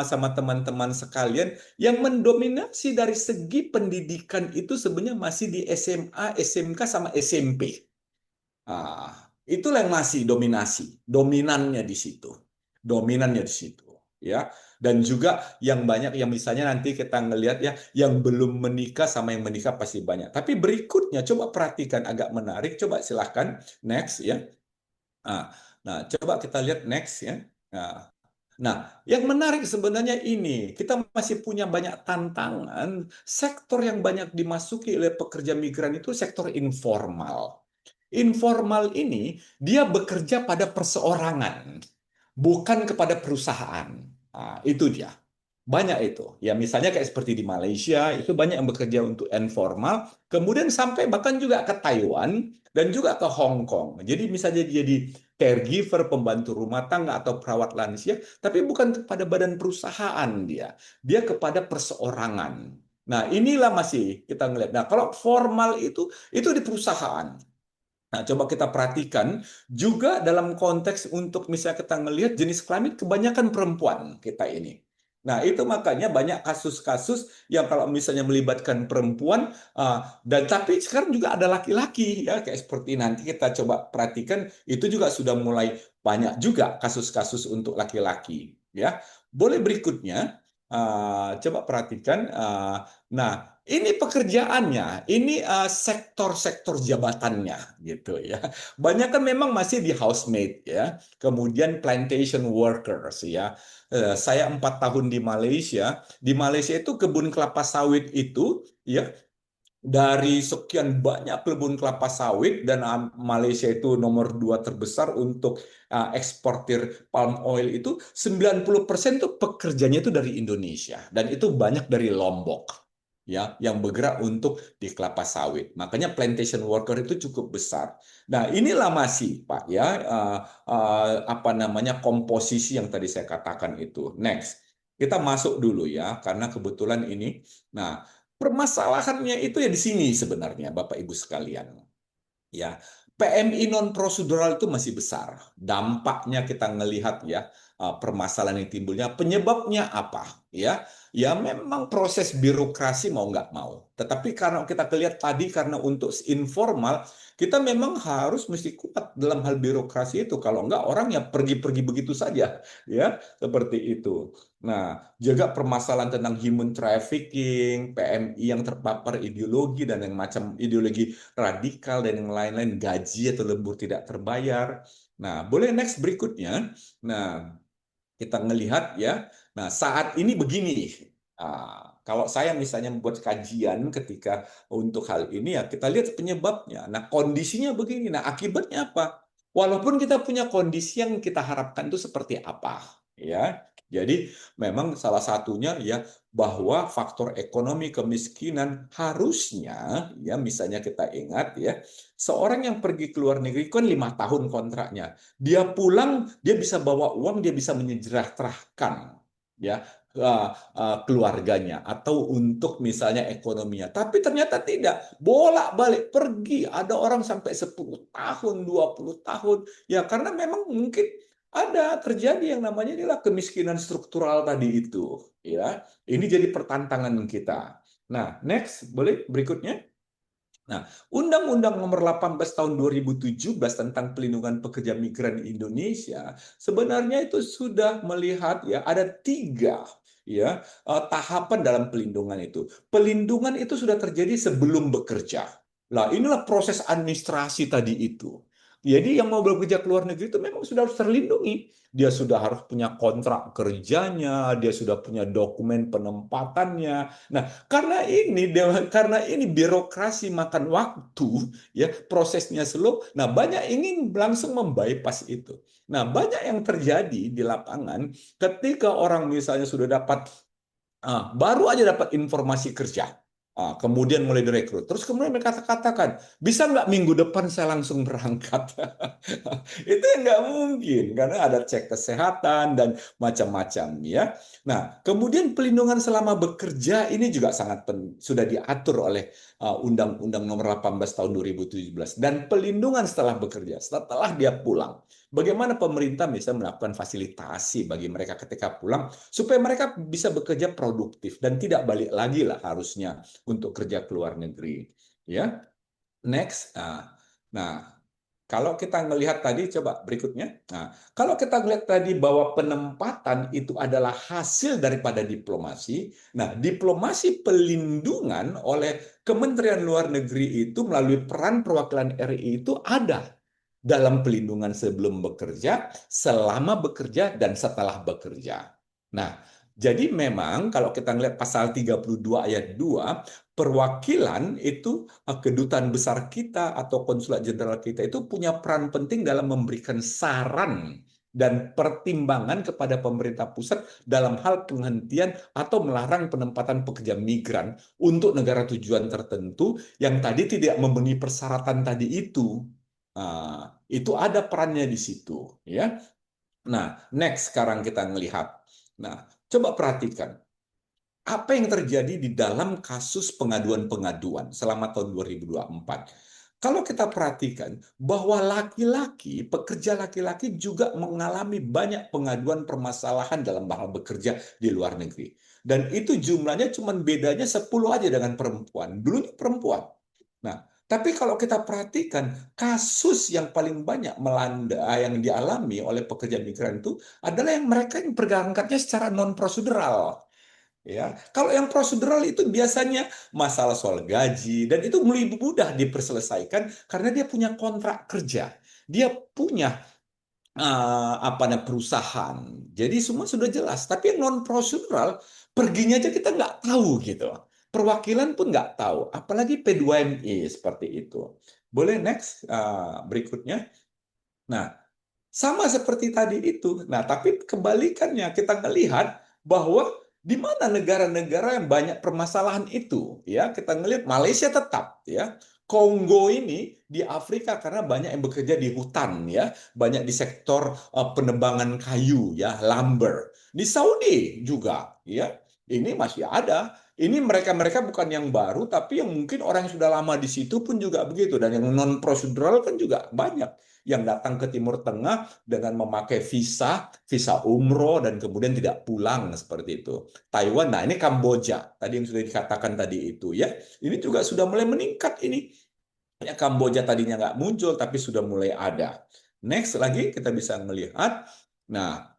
sama teman-teman sekalian yang mendominasi dari segi pendidikan itu sebenarnya masih di SMA, SMK sama SMP. Itulah yang masih dominasi, dominannya di situ. Dominannya di situ, ya. Dan juga yang banyak yang misalnya nanti kita ngelihat ya, yang belum menikah sama yang menikah pasti banyak. Tapi berikutnya coba perhatikan agak menarik, coba silahkan next ya. Nah, nah, coba kita lihat next ya. Nah, yang menarik sebenarnya ini, kita masih punya banyak tantangan. Sektor yang banyak dimasuki oleh pekerja migran itu sektor informal. Informal ini dia bekerja pada perseorangan, bukan kepada perusahaan. Nah, itu dia. Banyak itu. Ya misalnya kayak seperti di Malaysia, itu banyak yang bekerja untuk informal, kemudian sampai bahkan juga ke Taiwan dan juga ke Hong Kong. Jadi misalnya jadi caregiver, pembantu rumah tangga atau perawat lansia, tapi bukan kepada badan perusahaan dia. Dia kepada perseorangan. Nah, inilah masih kita ngelihat. Nah, kalau formal itu di perusahaan. Nah, coba kita perhatikan juga dalam konteks untuk misalnya kita melihat jenis kelamin kebanyakan perempuan kita ini. Nah, itu makanya banyak kasus-kasus yang kalau misalnya melibatkan perempuan dan tapi sekarang juga ada laki-laki ya kayak seperti nanti kita coba perhatikan itu juga sudah mulai banyak juga kasus-kasus untuk laki-laki ya. Boleh berikutnya coba perhatikan nah ini pekerjaannya, ini sektor-sektor jabatannya gitu ya. Banyak kan memang masih di housemaid ya, kemudian plantation workers ya. Saya 4 tahun di Malaysia itu kebun kelapa sawit itu ya dari sekian banyak kebun kelapa sawit dan Malaysia itu nomor 2 terbesar untuk eksportir palm oil itu 90% tuh pekerjanya itu dari Indonesia dan itu banyak dari Lombok ya yang bergerak untuk di kelapa sawit. Makanya plantation worker itu cukup besar. Nah, inilah masih Pak ya apa namanya komposisi yang tadi saya katakan itu. Next. Kita masuk dulu ya karena kebetulan ini. Nah, permasalahannya itu ya di sini sebenarnya, Bapak Ibu sekalian. Ya, PMI non prosedural itu masih besar. Dampaknya kita ngelihat ya permasalahan yang timbulnya. Penyebabnya apa? Ya memang proses birokrasi mau nggak mau. Tetapi karena kita lihat tadi karena untuk informal kita memang harus mesti kuat dalam hal birokrasi itu. Kalau nggak orang ya pergi-pergi begitu saja, ya seperti itu. Nah, juga permasalahan tentang human trafficking, PMI yang terpapar ideologi dan yang macam ideologi radikal dan yang lain-lain, gaji atau lembur tidak terbayar. Nah, boleh next berikutnya. Nah, kita ngelihat ya. Nah, saat ini begini. Kalau saya misalnya membuat kajian ketika untuk hal ini ya kita lihat penyebabnya. Nah, kondisinya begini. Nah, akibatnya apa? Walaupun kita punya kondisi yang kita harapkan itu seperti apa, ya. Jadi memang salah satunya ya bahwa faktor ekonomi kemiskinan harusnya ya misalnya kita ingat ya seorang yang pergi ke luar negeri kan 5 tahun kontraknya dia pulang dia bisa bawa uang dia bisa menyejahterakan ya keluarganya atau untuk misalnya ekonominya. Tapi ternyata tidak. Bolak-balik pergi. Ada orang sampai 10 tahun, 20 tahun. Ya karena memang mungkin ada terjadi yang namanya inilah kemiskinan struktural tadi itu. Ya, ini jadi pertantangan kita. Nah, next, boleh berikutnya. Nah, Undang-Undang Nomor 18 Tahun 2017 tentang Pelindungan Pekerja Migran Indonesia sebenarnya itu sudah melihat ya ada 3 ya tahapan dalam pelindungan itu. Pelindungan itu sudah terjadi sebelum bekerja. Nah, inilah proses administrasi tadi itu. Jadi yang mau bekerja ke luar negeri itu memang sudah harus terlindungi. Dia sudah harus punya kontrak kerjanya, dia sudah punya dokumen penempatannya. Nah, karena ini birokrasi makan waktu, ya prosesnya slow. Nah, banyak ingin langsung membypass itu. Nah, banyak yang terjadi di lapangan ketika orang misalnya sudah dapat baru aja dapat informasi kerja. Kemudian mulai direkrut. Terus kemudian mereka katakan, bisa nggak minggu depan saya langsung berangkat? Itu yang nggak mungkin, karena ada cek kesehatan dan macam-macam ya. Nah, kemudian pelindungan selama bekerja ini juga sangat sudah diatur oleh Undang-Undang Nomor 18 Tahun 2017. Dan pelindungan setelah bekerja, setelah dia pulang. Bagaimana pemerintah bisa melakukan fasilitasi bagi mereka ketika pulang supaya mereka bisa bekerja produktif dan tidak balik lagi lah harusnya untuk kerja ke luar negeri. Ya, next. Nah, kalau kita melihat tadi, coba berikutnya. Nah, kalau kita melihat tadi bahwa penempatan itu adalah hasil daripada diplomasi. Nah, diplomasi pelindungan oleh Kementerian Luar Negeri itu melalui peran perwakilan RI itu ada dalam pelindungan sebelum bekerja, selama bekerja, dan setelah bekerja. Nah, jadi memang kalau kita melihat pasal 32 ayat 2, perwakilan itu kedutaan besar kita atau konsulat jenderal kita itu punya peran penting dalam memberikan saran dan pertimbangan kepada pemerintah pusat dalam hal penghentian atau melarang penempatan pekerja migran untuk negara tujuan tertentu yang tadi tidak memenuhi persyaratan tadi itu. Itu ada perannya di situ, ya. Nah, next sekarang kita melihat. Nah, coba perhatikan apa yang terjadi di dalam kasus pengaduan-pengaduan selama tahun 2024. Kalau kita perhatikan bahwa pekerja laki-laki juga mengalami banyak pengaduan permasalahan dalam hal bekerja di luar negeri. Dan itu jumlahnya cuma bedanya 10 aja dengan perempuan. Dulu perempuan. Nah, tapi kalau kita perhatikan, kasus yang paling banyak melanda yang dialami oleh pekerja migran itu adalah yang mereka yang berangkatnya secara non-prosedural. Ya, kalau yang prosedural itu biasanya masalah soal gaji dan itu lebih mudah diperselesaikan karena dia punya kontrak kerja, dia punya perusahaan. Jadi semua sudah jelas. Tapi yang non prosedural perginya aja kita nggak tahu gitu. Perwakilan pun nggak tahu, apalagi P2MI seperti itu. Boleh next berikutnya. Nah, sama seperti tadi itu. Nah, tapi kebalikannya kita melihat bahwa di mana negara-negara yang banyak permasalahan itu, ya kita ngelihat Malaysia tetap, ya. Kongo ini di Afrika karena banyak yang bekerja di hutan, ya, banyak di sektor penebangan kayu, ya, lumber. Di Saudi juga, ya, ini masih ada. Ini mereka-mereka bukan yang baru, tapi yang mungkin orang yang sudah lama di situ pun juga begitu. Dan yang non prosedural kan juga banyak yang datang ke Timur Tengah dengan memakai visa umroh dan kemudian tidak pulang seperti itu. Taiwan, nah ini Kamboja, tadi yang sudah dikatakan tadi itu ya, ini juga sudah mulai meningkat ini. Ya, Kamboja tadinya nggak muncul tapi sudah mulai ada. Next lagi kita bisa melihat, nah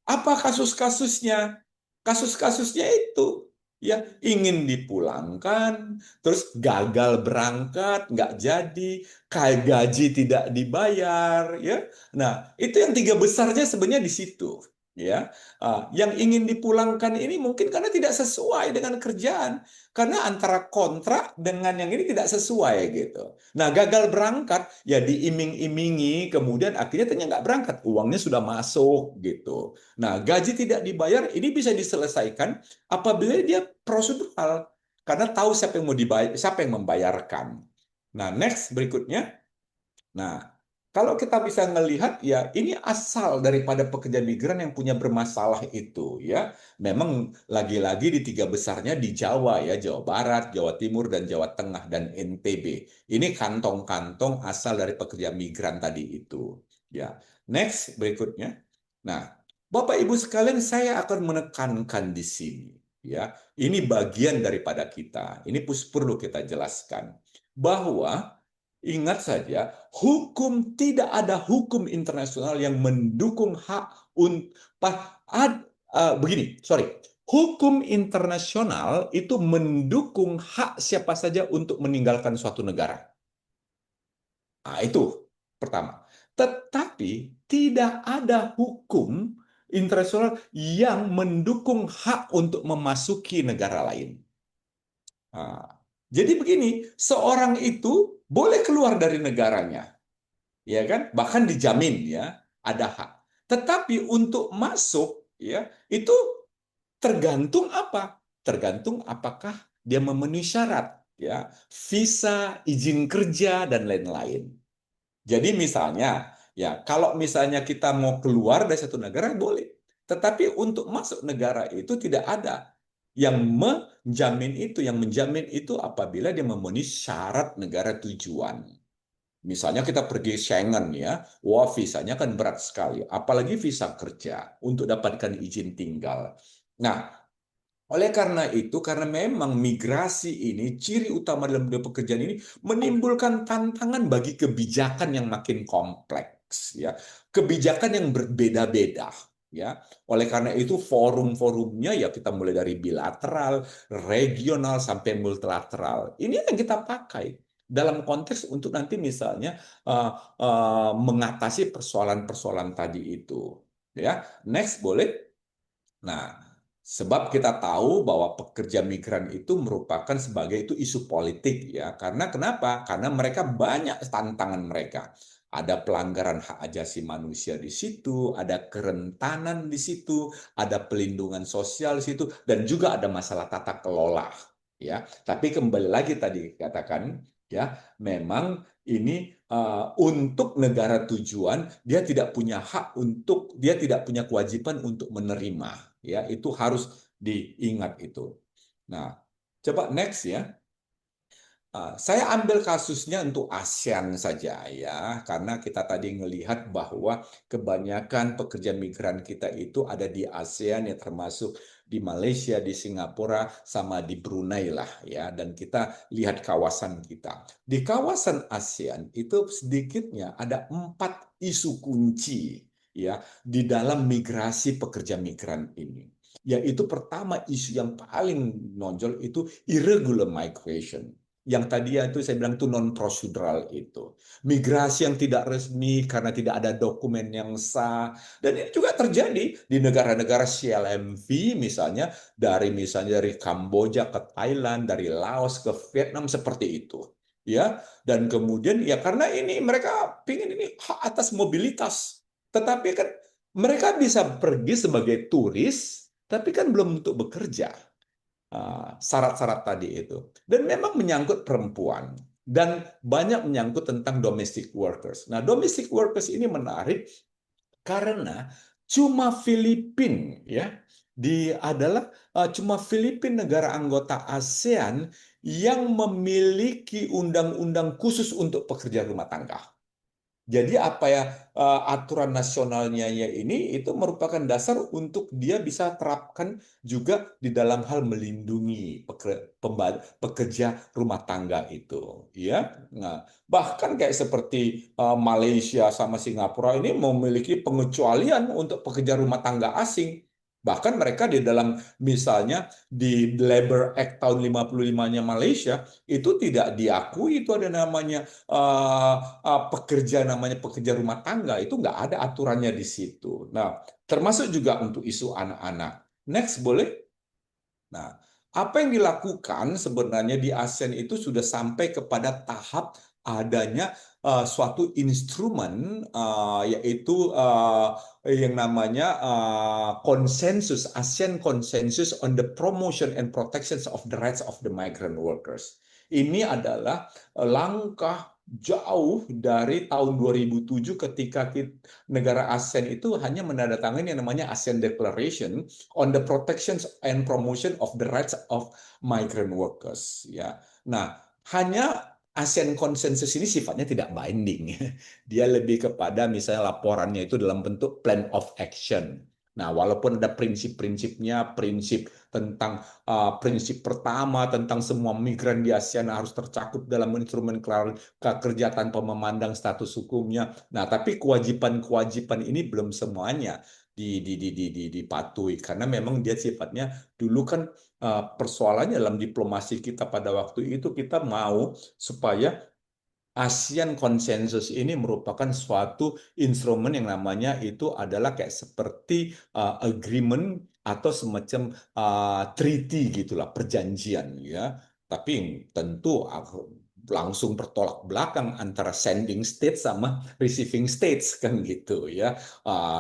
apa kasus-kasusnya? Kasus-kasusnya itu ya ingin dipulangkan, terus gagal berangkat, nggak jadi, gaji tidak dibayar, ya. Nah, itu yang 3 besarnya sebenarnya di situ, ya. Yang ingin dipulangkan ini mungkin karena tidak sesuai dengan kerjaan, karena antara kontrak dengan yang ini tidak sesuai gitu. Nah, gagal berangkat ya diiming-imingi, kemudian akhirnya ternyata nggak berangkat, uangnya sudah masuk gitu. Nah, gaji tidak dibayar ini bisa diselesaikan apabila dia prosedural karena tahu siapa yang membayarkan. Nah, next berikutnya. Nah, kalau kita bisa melihat ya ini asal daripada pekerja migran yang punya bermasalah itu ya. Memang lagi-lagi di tiga besarnya di Jawa ya, Jawa Barat, Jawa Timur dan Jawa Tengah dan NTB. Ini kantong-kantong asal dari pekerja migran tadi itu. Ya. Next berikutnya. Nah, Bapak Ibu sekalian saya akan menekankan di sini ya. Ini bagian daripada kita. Ini perlu kita jelaskan bahwa ingat saja, tidak ada hukum internasional yang mendukung hak begini, sorry. Hukum internasional itu mendukung hak siapa saja untuk meninggalkan suatu negara. Nah, itu pertama. Tetapi tidak ada hukum internasional yang mendukung hak untuk memasuki negara lain. Nah, jadi begini, seorang itu boleh keluar dari negaranya, ya kan? Bahkan dijamin ya, ada hak. Tetapi untuk masuk ya, itu tergantung apa? Tergantung apakah dia memenuhi syarat ya, visa, izin kerja dan lain-lain. Jadi misalnya ya, kalau misalnya kita mau keluar dari satu negara boleh. Tetapi untuk masuk negara itu tidak ada yang menjamin itu apabila dia memenuhi syarat negara tujuan. Misalnya kita pergi Schengen ya, wah visanya kan berat sekali, apalagi visa kerja untuk dapatkan izin tinggal. Nah, oleh karena itu, karena memang migrasi ini, ciri utama dalam dunia pekerjaan ini menimbulkan tantangan bagi kebijakan yang makin kompleks, ya, kebijakan yang berbeda-beda, ya. Oleh karena itu, forum-forumnya ya kita mulai dari bilateral, regional sampai multilateral. Ini yang kita pakai dalam konteks untuk nanti misalnya mengatasi persoalan-persoalan tadi itu, ya. Next boleh. Nah, sebab kita tahu bahwa pekerja migran itu merupakan sebagai itu isu politik ya. Karena kenapa? Karena mereka banyak tantangan mereka. Ada pelanggaran hak asasi manusia di situ, ada kerentanan di situ, ada pelindungan sosial di situ, dan juga ada masalah tata kelola. Ya, tapi kembali lagi tadi katakan ya, memang ini untuk negara tujuan dia tidak punya hak dia tidak punya kewajiban untuk menerima ya, itu harus diingat itu. Nah, coba next ya. Saya ambil kasusnya untuk ASEAN saja ya, karena kita tadi melihat bahwa kebanyakan pekerja migran kita itu ada di ASEAN ya, termasuk di Malaysia, di Singapura, sama di Brunei lah ya. Dan kita lihat kawasan kita. Di kawasan ASEAN itu sedikitnya ada 4 isu kunci ya di dalam migrasi pekerja migran ini. Yaitu pertama, isu yang paling menonjol itu irregular migration. Yang tadi itu saya bilang itu non-procedural itu. Migrasi yang tidak resmi karena tidak ada dokumen yang sah. Dan ini juga terjadi di negara-negara CLMV misalnya dari Kamboja ke Thailand, dari Laos ke Vietnam seperti itu. Ya, dan kemudian ya karena ini mereka pingin ini hak atas mobilitas. Tetapi kan mereka bisa pergi sebagai turis, tapi kan belum untuk bekerja. Syarat-syarat tadi itu. Dan memang menyangkut perempuan. Dan banyak menyangkut tentang domestic workers. Nah, domestic workers ini menarik karena cuma Filipina ya cuma Filipina negara anggota ASEAN yang memiliki undang-undang khusus untuk pekerja rumah tangga. Jadi apa ya aturan nasionalnya ini itu merupakan dasar untuk dia bisa terapkan juga di dalam hal melindungi pekerja rumah tangga itu, ya. Nah, bahkan kayak seperti Malaysia sama Singapura ini memiliki pengecualian untuk pekerja rumah tangga asing. Bahkan mereka di dalam misalnya di Labor Act tahun 55-nya Malaysia itu tidak diakui itu ada namanya namanya pekerja rumah tangga, itu nggak ada aturannya di situ. Nah, termasuk juga untuk isu anak-anak. Next boleh? Nah, apa yang dilakukan sebenarnya di ASEAN itu sudah sampai kepada tahap adanya suatu instrumen yaitu yang namanya konsensus ASEAN Consensus on the Promotion and Protection of the Rights of the Migrant Workers. Ini adalah langkah jauh dari tahun 2007 ketika negara ASEAN itu hanya menandatangani yang namanya ASEAN Declaration on the Protection and Promotion of the Rights of Migrant Workers. Ya, nah hanya ASEAN Consensus ini sifatnya tidak binding. Dia lebih kepada misalnya laporannya itu dalam bentuk plan of action. Nah, walaupun ada prinsip-prinsipnya, prinsip tentang prinsip pertama tentang semua migran di ASEAN harus tercakup dalam instrumen kerja tanpa memandang status hukumnya. Nah, tapi kewajiban-kewajiban ini belum semuanya dipatuhi karena memang dia sifatnya dulu kan persoalannya dalam diplomasi kita pada waktu itu kita mau supaya ASEAN Consensus ini merupakan suatu instrumen yang namanya itu adalah kayak seperti agreement atau semacam treaty gitulah, perjanjian ya. Tapi tentu langsung bertolak belakang antara sending state sama receiving states kan gitu ya.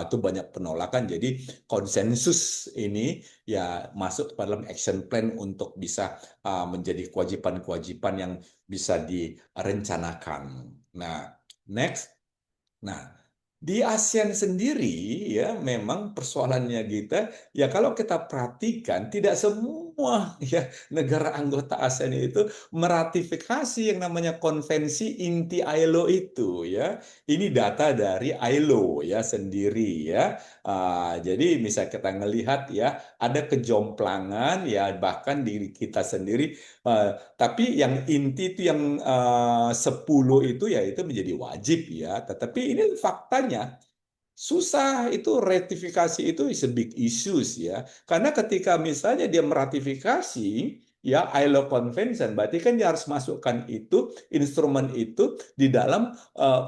Itu banyak penolakan. Jadi konsensus ini ya masuk ke dalam action plan untuk bisa menjadi kewajiban-kewajiban yang bisa direncanakan. Nah, next. Nah, di ASEAN sendiri ya memang persoalannya kita ya kalau kita perhatikan tidak semua ya negara anggota ASEAN itu meratifikasi yang namanya konvensi inti ILO itu ya. Ini data dari ILO ya sendiri ya. Jadi bisa kita ngelihat ya ada kejomplangan ya bahkan diri kita sendiri tapi yang inti itu yang 10 itu ya itu menjadi wajib ya. Tetapi ini faktanya susah itu ratifikasi itu is a big issues ya. Karena ketika misalnya dia meratifikasi ya ILO Convention, berarti kan dia harus masukkan itu instrumen itu di dalam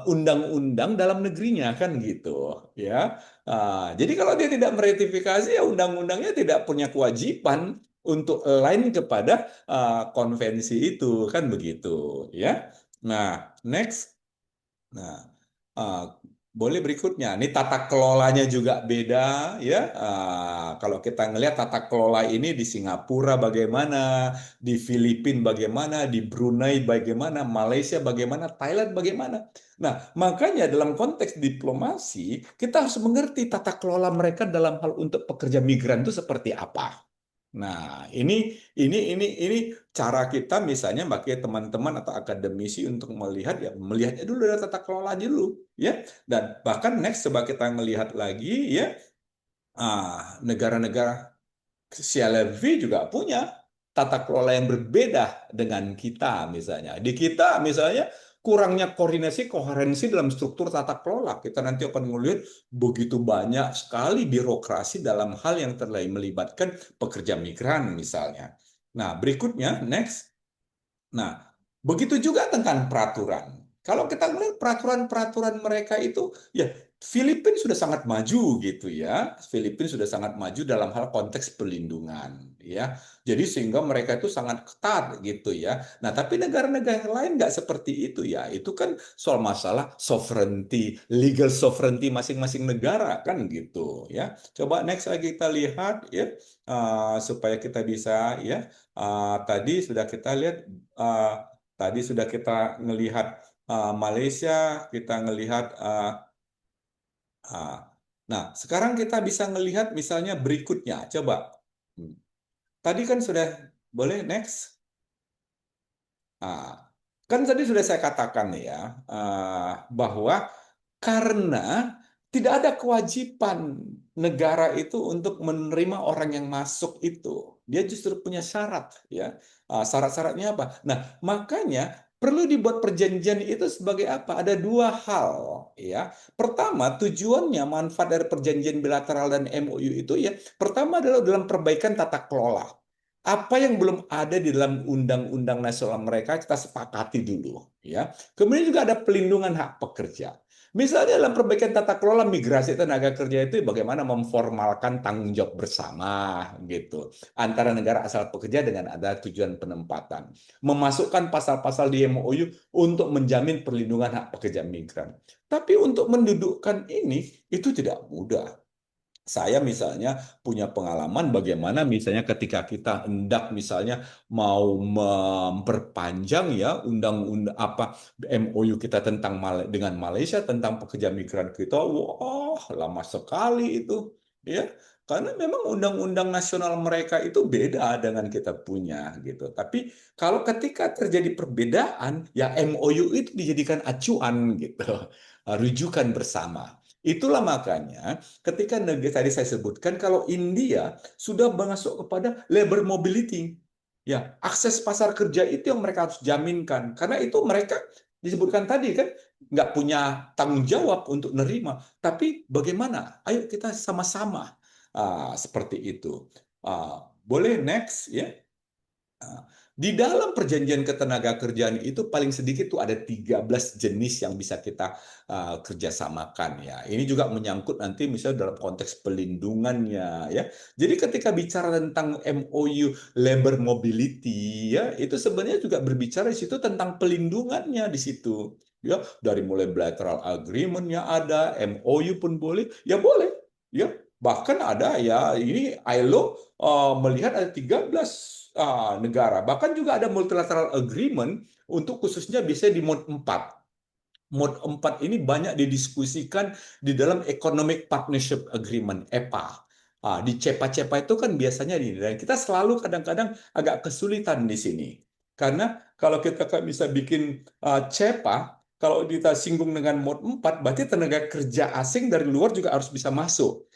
undang-undang dalam negerinya kan gitu ya. Jadi kalau dia tidak meratifikasi ya undang-undangnya tidak punya kewajiban untuk lain kepada konvensi itu kan begitu ya. Nah, next. Nah, uh, boleh berikutnya. Ini tata kelolanya juga beda ya. Kalau kita ngelihat tata kelola ini di Singapura bagaimana, di Filipina bagaimana, di Brunei bagaimana, Malaysia bagaimana, Thailand bagaimana. Nah, makanya dalam konteks diplomasi kita harus mengerti tata kelola mereka dalam hal untuk pekerja migran itu seperti apa. Nah, ini cara kita misalnya bagi teman-teman atau akademisi untuk melihat ya melihatnya dulu dari tata kelola dulu ya. Dan bahkan next coba kita melihat lagi ya negara-negara CLV juga punya tata kelola yang berbeda dengan kita misalnya. Di kita misalnya kurangnya koordinasi koherensi dalam struktur tata kelola. Kita nanti akan melihat begitu banyak sekali birokrasi dalam hal yang melibatkan pekerja migran misalnya. Nah, berikutnya next. Nah, begitu juga tentang peraturan. Kalau kita melihat peraturan-peraturan mereka itu, ya Filipina sudah sangat maju gitu ya. Filipina sudah sangat maju dalam hal konteks perlindungan ya. Jadi sehingga mereka itu sangat ketat gitu ya. Nah, tapi negara-negara lain nggak seperti itu ya. Itu kan soal masalah sovereignty, legal sovereignty masing-masing negara kan gitu ya. Coba next lagi kita lihat ya supaya kita bisa ya. Tadi sudah kita lihat uh, tadi sudah kita ngelihat Malaysia, kita ngelihat uh, nah, sekarang kita bisa ngelihat misalnya berikutnya. Coba. Hmm. Tadi kan sudah boleh next. Ah, kan tadi sudah saya katakan ya bahwa karena tidak ada kewajiban negara itu untuk menerima orang yang masuk itu. Dia justru punya syarat ya. Syarat-syaratnya apa? Nah, makanya perlu dibuat perjanjian itu sebagai apa? Ada dua hal ya. Pertama, tujuannya manfaat dari perjanjian bilateral dan MOU itu ya, pertama adalah dalam perbaikan tata kelola. Apa yang belum ada di dalam undang-undang nasional mereka kita sepakati dulu ya. Kemudian juga ada pelindungan hak pekerja. Misalnya dalam perbaikan tata kelola migrasi tenaga kerja itu bagaimana memformalkan tanggung jawab bersama gitu antara negara asal pekerja dengan ada tujuan penempatan. Memasukkan pasal-pasal di MOU untuk menjamin perlindungan hak pekerja migran. Tapi untuk mendudukkan ini itu tidak mudah. Saya misalnya punya pengalaman bagaimana misalnya ketika kita hendak misalnya mau memperpanjang ya undang-undang apa MOU kita tentang dengan Malaysia tentang pekerja migran kita, wah lama sekali itu ya. Karena memang undang-undang nasional mereka itu beda dengan kita punya gitu. Tapi kalau ketika terjadi perbedaan, ya MOU itu dijadikan acuan gitu, rujukan bersama. Itulah makanya ketika negara tadi saya sebutkan kalau India sudah masuk kepada labor mobility, ya akses pasar kerja itu yang mereka harus jaminkan karena itu mereka disebutkan tadi kan nggak punya tanggung jawab untuk nerima, tapi bagaimana? Ayo kita sama-sama seperti itu. Boleh next ya. Di dalam perjanjian ketenagakerjaan itu paling sedikit tuh ada 13 jenis yang bisa kita kerjasamakan ya. Ini juga menyangkut nanti misalnya dalam konteks pelindungannya ya. Jadi ketika bicara tentang MOU labor mobility ya, itu sebenarnya juga berbicara di situ tentang pelindungannya di situ. Ya, dari mulai bilateral agreement-nya ada, MOU pun boleh, ya boleh. Ya, bahkan ada ya ini ILO melihat ada 13 negara. Bahkan juga ada multilateral agreement untuk khususnya bisa di mode 4. Mode 4 ini banyak didiskusikan di dalam Economic Partnership Agreement, EPA. Di CEPA-CEPA itu kan biasanya ini. Dan kita selalu kadang-kadang agak kesulitan di sini. Karena kalau kita bisa bikin CEPA, kalau kita singgung dengan mode 4, berarti tenaga kerja asing dari luar juga harus bisa masuk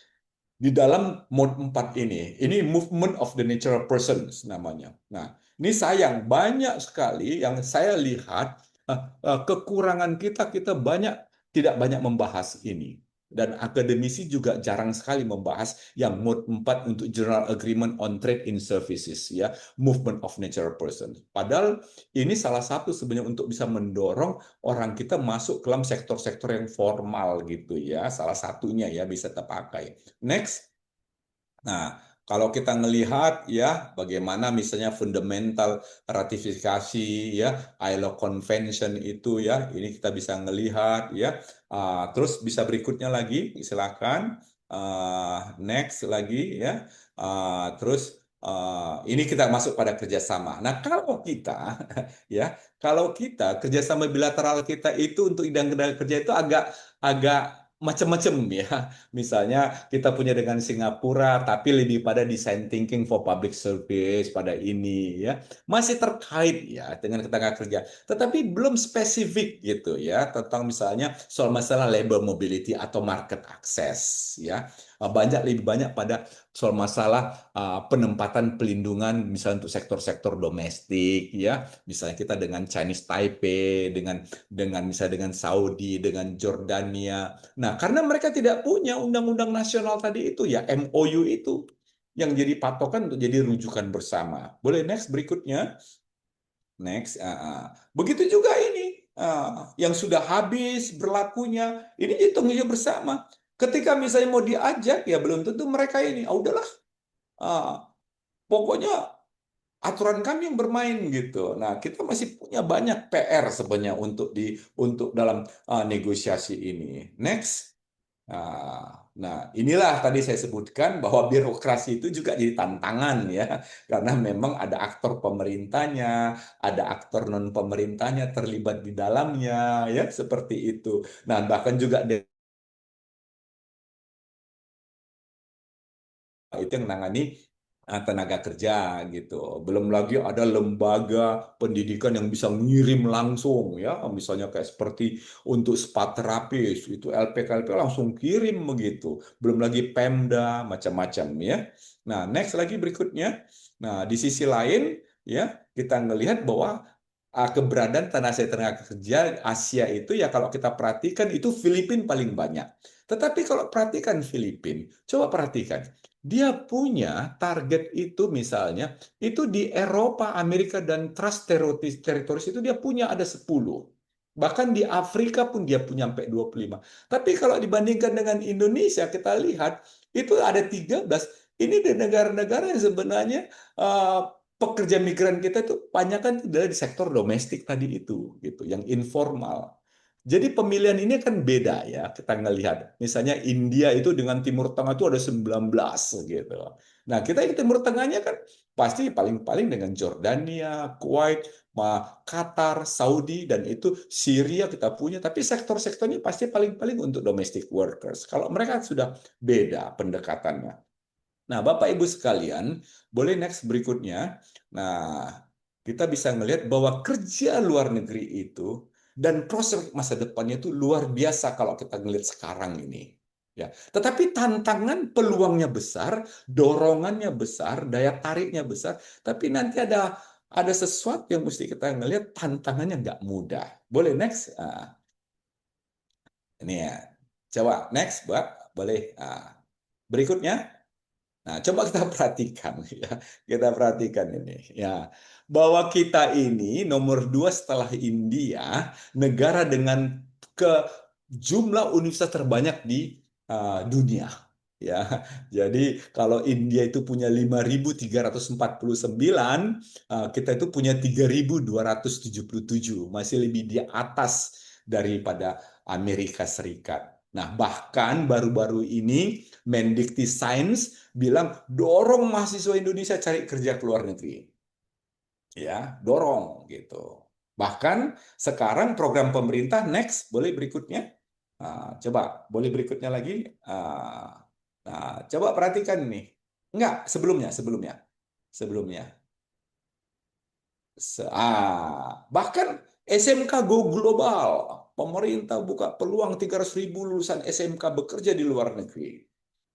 di dalam mode 4 ini. Ini movement of the natural persons namanya. Nah, ini sayang banyak sekali yang saya lihat kekurangan kita banyak tidak banyak membahas ini. Dan akademisi juga jarang sekali membahas yang mode 4 untuk General Agreement on Trade in Services ya, movement of natural persons. Padahal ini salah satu sebenarnya untuk bisa mendorong orang kita masuk ke dalam sektor-sektor yang formal gitu ya. Salah satunya ya bisa terpakai. Next. Nah, kalau kita melihat ya bagaimana misalnya fundamental ratifikasi ya ILO Convention itu ya, ini kita bisa melihat ya. Terus bisa berikutnya lagi, silakan. Next lagi ya. Terus ini kita masuk pada kerjasama. Nah, kalau kita ya, kalau kita kerjasama bilateral kita itu untuk bidang tenaga kerja itu agak agak macam-macam ya. Misalnya kita punya dengan Singapura, tapi lebih pada design thinking for public service pada ini ya. Masih terkait ya dengan tenaga kerja, tetapi belum spesifik gitu ya tentang misalnya soal masalah labor mobility atau market access ya. Lebih banyak pada soal masalah penempatan pelindungan misalnya untuk sektor-sektor domestik ya. Misalnya kita dengan Chinese Taipei, dengan misalnya dengan Saudi, dengan Jordania. Nah, karena mereka tidak punya undang-undang nasional tadi itu ya, MOU itu yang jadi patokan untuk jadi rujukan bersama. Boleh next berikutnya? Next. Begitu juga ini yang sudah habis berlakunya, ini hitungnya bersama. Ketika misalnya mau diajak ya belum tentu mereka ini, udahlah, pokoknya aturan kami yang bermain gitu. Nah, kita masih punya banyak PR sebenarnya untuk dalam negosiasi ini. Next. Nah, inilah tadi saya sebutkan bahwa birokrasi itu juga jadi tantangan ya, karena memang ada aktor pemerintahnya, ada aktor non pemerintahnya terlibat di dalamnya, ya seperti itu. Nah, bahkan juga itu yang menangani tenaga kerja gitu. Belum lagi ada lembaga pendidikan yang bisa ngirim langsung ya, misalnya kayak seperti untuk spa terapis itu LPK langsung kirim begitu. Belum lagi Pemda macam-macam ya. Nah, next lagi berikutnya. Nah, di sisi lain ya kita ngelihat bahwa keberadaan tenaga kerja Asia itu ya kalau kita perhatikan itu Filipina paling banyak. Tetapi kalau perhatikan Filipina, coba perhatikan dia punya target itu misalnya, itu di Eropa, Amerika, dan Trust Territories itu dia punya ada 10. Bahkan di Afrika pun dia punya sampai 25. Tapi kalau dibandingkan dengan Indonesia, kita lihat itu ada 13. Ini di negara-negara yang sebenarnya pekerja migran kita itu banyak kan adalah di sektor domestik tadi itu, gitu, yang informal. Jadi pemilihan ini kan beda ya, kita ngelihat. Misalnya India itu dengan Timur Tengah itu ada 19 gitu. Nah, kita yang Timur Tengahnya kan pasti paling-paling dengan Jordania, Kuwait, Qatar, Saudi, dan itu Syria kita punya. Tapi sektor-sektornya pasti paling-paling untuk domestic workers. Kalau mereka sudah beda pendekatannya. Nah, Bapak Ibu sekalian, boleh next berikutnya. Nah, kita bisa melihat bahwa kerja luar negeri itu dan prospek masa depannya itu luar biasa kalau kita ngelihat sekarang ini. Ya, tetapi tantangan peluangnya besar, dorongannya besar, daya tariknya besar, tapi nanti ada sesuatu yang mesti kita ngelihat tantangannya nggak mudah. Boleh next? Ini ya. Coba next, Mbak. Boleh. Berikutnya. Nah, coba kita perhatikan ya, kita perhatikan ini ya, bahwa kita ini nomor 2 setelah India, negara dengan ke jumlah universitas terbanyak di dunia. Ya, jadi kalau India itu punya 5.349, kita itu punya 3.277, masih lebih di atas daripada Amerika Serikat. Nah, bahkan baru-baru ini Mendikti Sains bilang dorong mahasiswa Indonesia cari kerja ke luar negeri. Ya, dorong gitu. Bahkan sekarang program pemerintah next, boleh berikutnya. Coba, boleh berikutnya lagi. Nah, coba perhatikan nih. Enggak, sebelumnya. Sebelumnya. Bahkan SMK Go Global. Pemerintah buka peluang 300.000 lulusan SMK bekerja di luar negeri.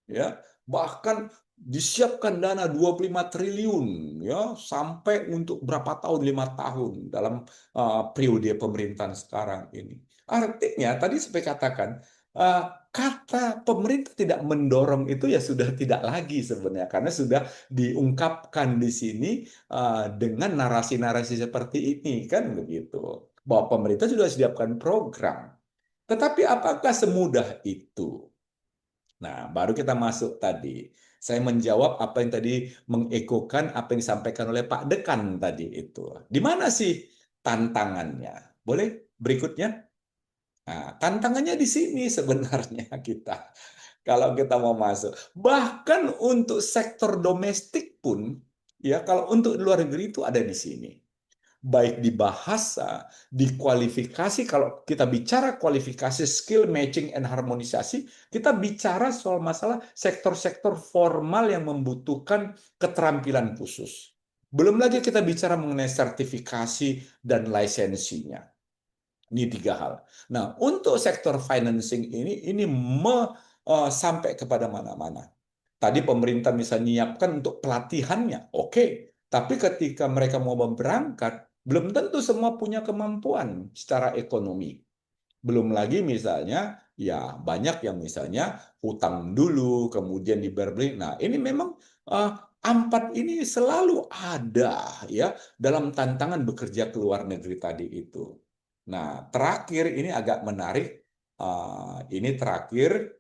Ya, bahkan disiapkan dana 25 triliun ya sampai untuk berapa tahun, 5 tahun dalam periode pemerintahan sekarang ini. Artinya tadi saya katakan uh, kata pemerintah tidak mendorong itu ya sudah tidak lagi sebenarnya karena sudah diungkapkan di sini dengan narasi-narasi seperti ini kan begitu bahwa pemerintah sudah siapkan program. Tetapi apakah semudah itu? Nah, baru kita masuk tadi. Saya menjawab apa yang tadi mengekokan apa yang disampaikan oleh Pak Dekan tadi itu. Di mana sih tantangannya? Boleh berikutnya? Nah, tantangannya di sini sebenarnya kita. Kalau kita mau masuk. Bahkan untuk sektor domestik pun, ya kalau untuk luar negeri itu ada di sini baik di bahasa, di kualifikasi. Kalau kita bicara kualifikasi, skill matching and harmonisasi, kita bicara soal masalah sektor-sektor formal yang membutuhkan keterampilan khusus. Belum lagi kita bicara mengenai sertifikasi dan lisensinya. Ini 3 hal. Nah, untuk sektor financing sampai kepada mana-mana. Tadi pemerintah misalnya nyiapkan untuk pelatihannya, oke. Tapi ketika mereka mau berangkat, belum tentu semua punya kemampuan secara ekonomi. Belum lagi misalnya, ya banyak yang misalnya hutang dulu, kemudian dibayar. Nah, ini memang ampat ini selalu ada ya dalam tantangan bekerja ke luar negeri tadi itu. Nah, terakhir ini agak menarik. Ini terakhir,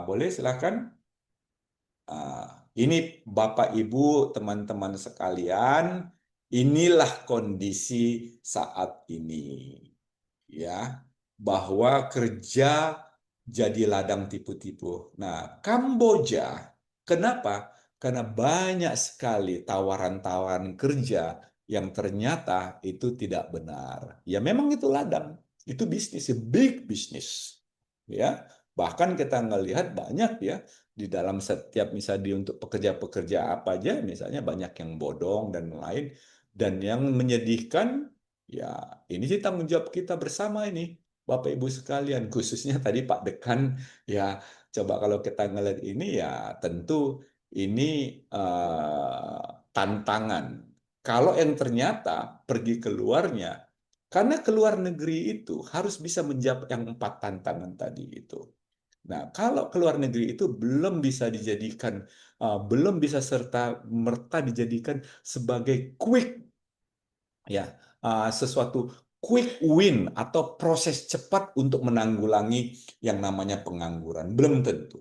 boleh silakan. Ini Bapak Ibu, teman-teman sekalian, inilah kondisi saat ini. Ya, bahwa kerja jadi ladang tipu-tipu. Nah, Kamboja, kenapa? Karena banyak sekali tawaran-tawaran kerja yang ternyata itu tidak benar. Ya memang itu ladang, itu bisnis, big business. Ya, bahkan kita ngelihat banyak ya di dalam setiap misalnya untuk pekerja-pekerja apa aja, misalnya banyak yang bodong dan lain, dan yang menyedihkan ya ini sih tanggung jawab kita bersama ini, Bapak Ibu sekalian, khususnya tadi Pak Dekan ya coba kalau kita ngelihat ini ya tentu ini tantangan. Kalau yang ternyata pergi keluarnya, karena keluar negeri itu harus bisa menjawab yang 4 tantangan tadi itu. Nah, kalau keluar negeri itu belum bisa dijadikan, belum bisa serta merta dijadikan sebagai quick ya sesuatu quick win atau proses cepat untuk menanggulangi yang namanya pengangguran. Belum tentu.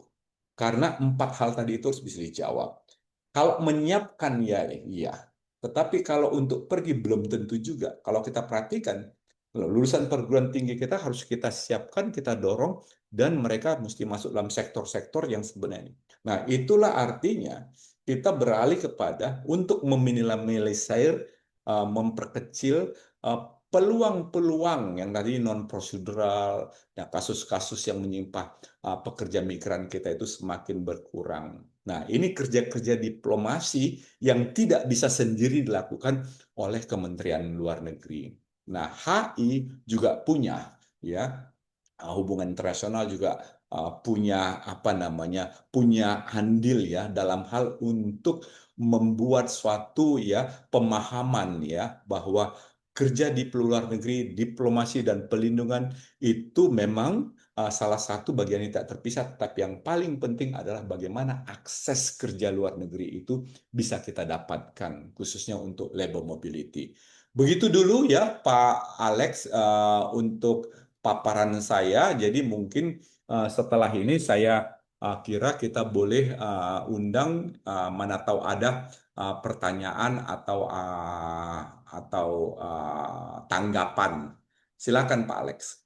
Karena 4 hal tadi itu harus bisa dijawab. Kalau menyiapkan ya iya. Tetapi kalau untuk pergi belum tentu juga. Kalau kita perhatikan Lulusan perguruan tinggi kita harus kita siapkan, kita dorong, dan mereka mesti masuk dalam sektor-sektor yang sebenarnya. Nah, itulah artinya kita beralih kepada untuk meminimalisir, memperkecil peluang-peluang yang tadi non-prosedural, ya, kasus-kasus yang menyimpang pekerja migran kita itu semakin berkurang. Nah, ini kerja-kerja diplomasi yang tidak bisa sendiri dilakukan oleh Kementerian Luar Negeri. Nah, HI juga punya, ya, hubungan internasional juga punya apa namanya, punya andil ya dalam hal untuk membuat suatu ya pemahaman ya bahwa kerja di luar negeri, diplomasi dan pelindungan itu memang salah satu bagian yang tak terpisah, tapi yang paling penting adalah bagaimana akses kerja luar negeri itu bisa kita dapatkan, khususnya untuk labor mobility. Begitu dulu ya Pak Alex untuk paparan saya. Jadi mungkin setelah ini saya kira kita boleh undang, mana tahu ada pertanyaan atau tanggapan. Silakan Pak Alex.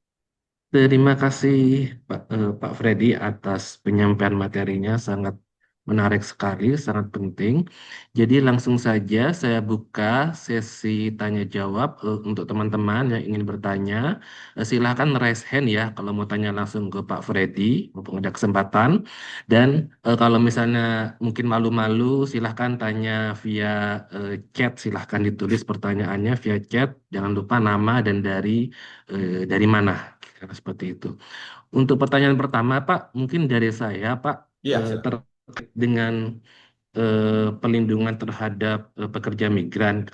Terima kasih Pak Freddy atas penyampaian materinya, sangat menarik sekali, sangat penting. Jadi langsung saja saya buka sesi tanya jawab untuk teman-teman yang ingin bertanya. Silahkan raise hand ya kalau mau tanya langsung ke Pak Freddy, mumpung ada kesempatan. Dan kalau misalnya mungkin malu-malu, silahkan tanya via chat, silahkan ditulis pertanyaannya via chat. Jangan lupa nama dan dari mana. Karena seperti itu. Untuk pertanyaan pertama, Pak, mungkin dari saya, Pak, Iya, silakan. terkait dengan pelindungan terhadap pekerja migran,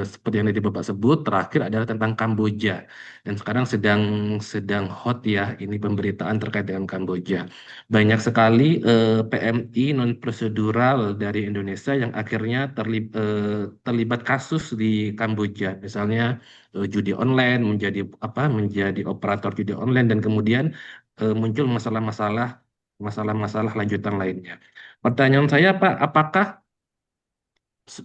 seperti yang tadi Bapak sebut, terakhir adalah tentang Kamboja. Dan sekarang sedang hot ya, ini pemberitaan terkait dengan Kamboja. Banyak sekali PMI non prosedural dari Indonesia yang akhirnya terlibat kasus di Kamboja. Misalnya judi online menjadi operator judi online, dan kemudian muncul masalah-masalah lanjutan lainnya. Pertanyaan saya, Pak,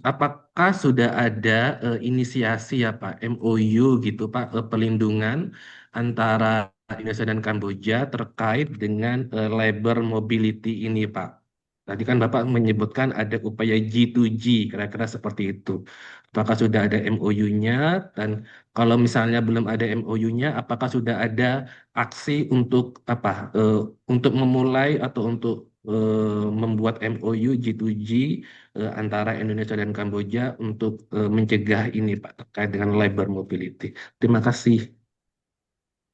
apakah sudah ada inisiasi ya Pak, MOU gitu Pak, pelindungan antara Indonesia dan Kamboja terkait dengan labor mobility ini Pak? Tadi kan Bapak menyebutkan ada upaya G2G, kira-kira seperti itu. Apakah sudah ada MOU-nya? Dan kalau misalnya belum ada MOU-nya, apakah sudah ada aksi untuk memulai atau untuk membuat MOU G2G antara Indonesia dan Kamboja untuk mencegah ini Pak terkait dengan labor mobility. Terima kasih.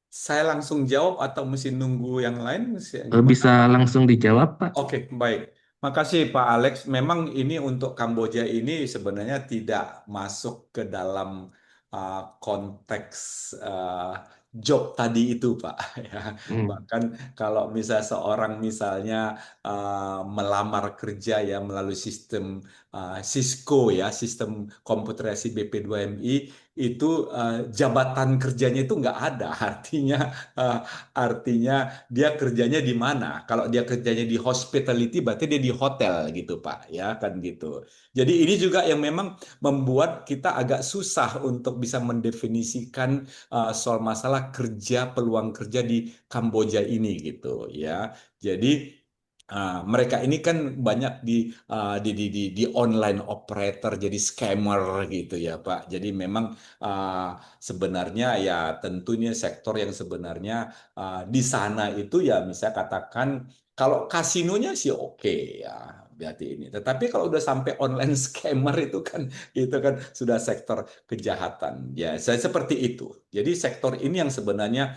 Saya langsung jawab atau mesti nunggu yang lain? Gimana? Bisa langsung dijawab Pak? Oke, baik. Makasih Pak Alex. Memang ini untuk Kamboja ini sebenarnya tidak masuk ke dalam konteks job tadi itu, Pak. Ya. Hmm. Bahkan kalau seorang misalnya melamar kerja ya melalui sistem Cisco ya, sistem komputerasi BP2MI itu jabatan kerjanya itu nggak ada. Artinya dia kerjanya di mana? Kalau dia kerjanya di hospitality, berarti dia di hotel gitu, Pak. Ya, kan gitu. Jadi ini juga yang memang membuat kita agak susah untuk bisa mendefinisikan soal masalah kerja, peluang kerja di Kamboja ini gitu, ya. Jadi mereka ini kan banyak di online operator jadi scammer gitu ya Pak. Jadi memang sebenarnya ya tentunya sektor yang sebenarnya di sana itu ya misalnya katakan kalau kasinonya sih oke ya berarti ini. Tetapi kalau udah sampai online scammer itu kan sudah sektor kejahatan. Ya, saya seperti itu. Jadi sektor ini yang sebenarnya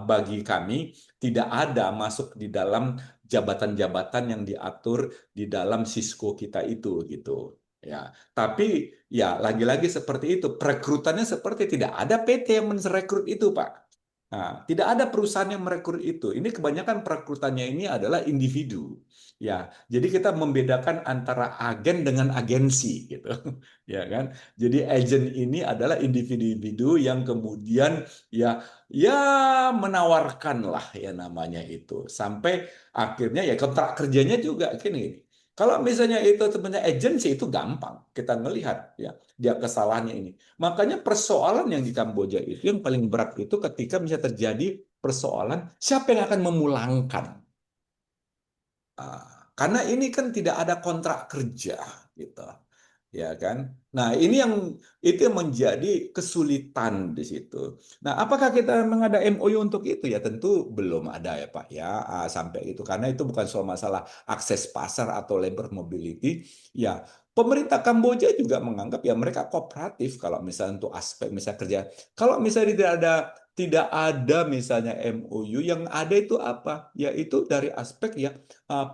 bagi kami tidak ada masuk di dalam jabatan-jabatan yang diatur di dalam Cisco kita itu gitu. Ya, tapi ya lagi-lagi seperti itu. Perekrutannya seperti tidak ada PT yang merekrut itu, Pak. Nah, tidak ada perusahaan yang merekrut itu. Ini kebanyakan perekrutannya ini adalah individu. Ya, jadi kita membedakan antara agen dengan agensi gitu. Ya kan? Jadi agen ini adalah individu-individu yang kemudian ya ya menawarkan lah ya namanya itu. Sampai akhirnya ya kontrak kerjanya juga gini. Kalau misalnya itu sebenarnya agensi itu gampang kita ngelihat ya dia kesalahannya ini. Makanya persoalan yang di Kamboja itu yang paling berat itu ketika misalnya terjadi persoalan siapa yang akan memulangkan. Karena ini kan tidak ada kontrak kerja gitu. Ya kan? Nah, ini yang itu yang menjadi kesulitan di situ. Nah, apakah kita memang ada MOU untuk itu? Ya tentu belum ada ya Pak ya sampai itu karena itu bukan soal masalah akses pasar atau labor mobility. Ya, pemerintah Kamboja juga menganggap ya mereka kooperatif kalau misalnya untuk aspek misalnya kerja. Kalau misalnya tidak ada misalnya MOU yang ada itu apa? Yaitu dari aspek ya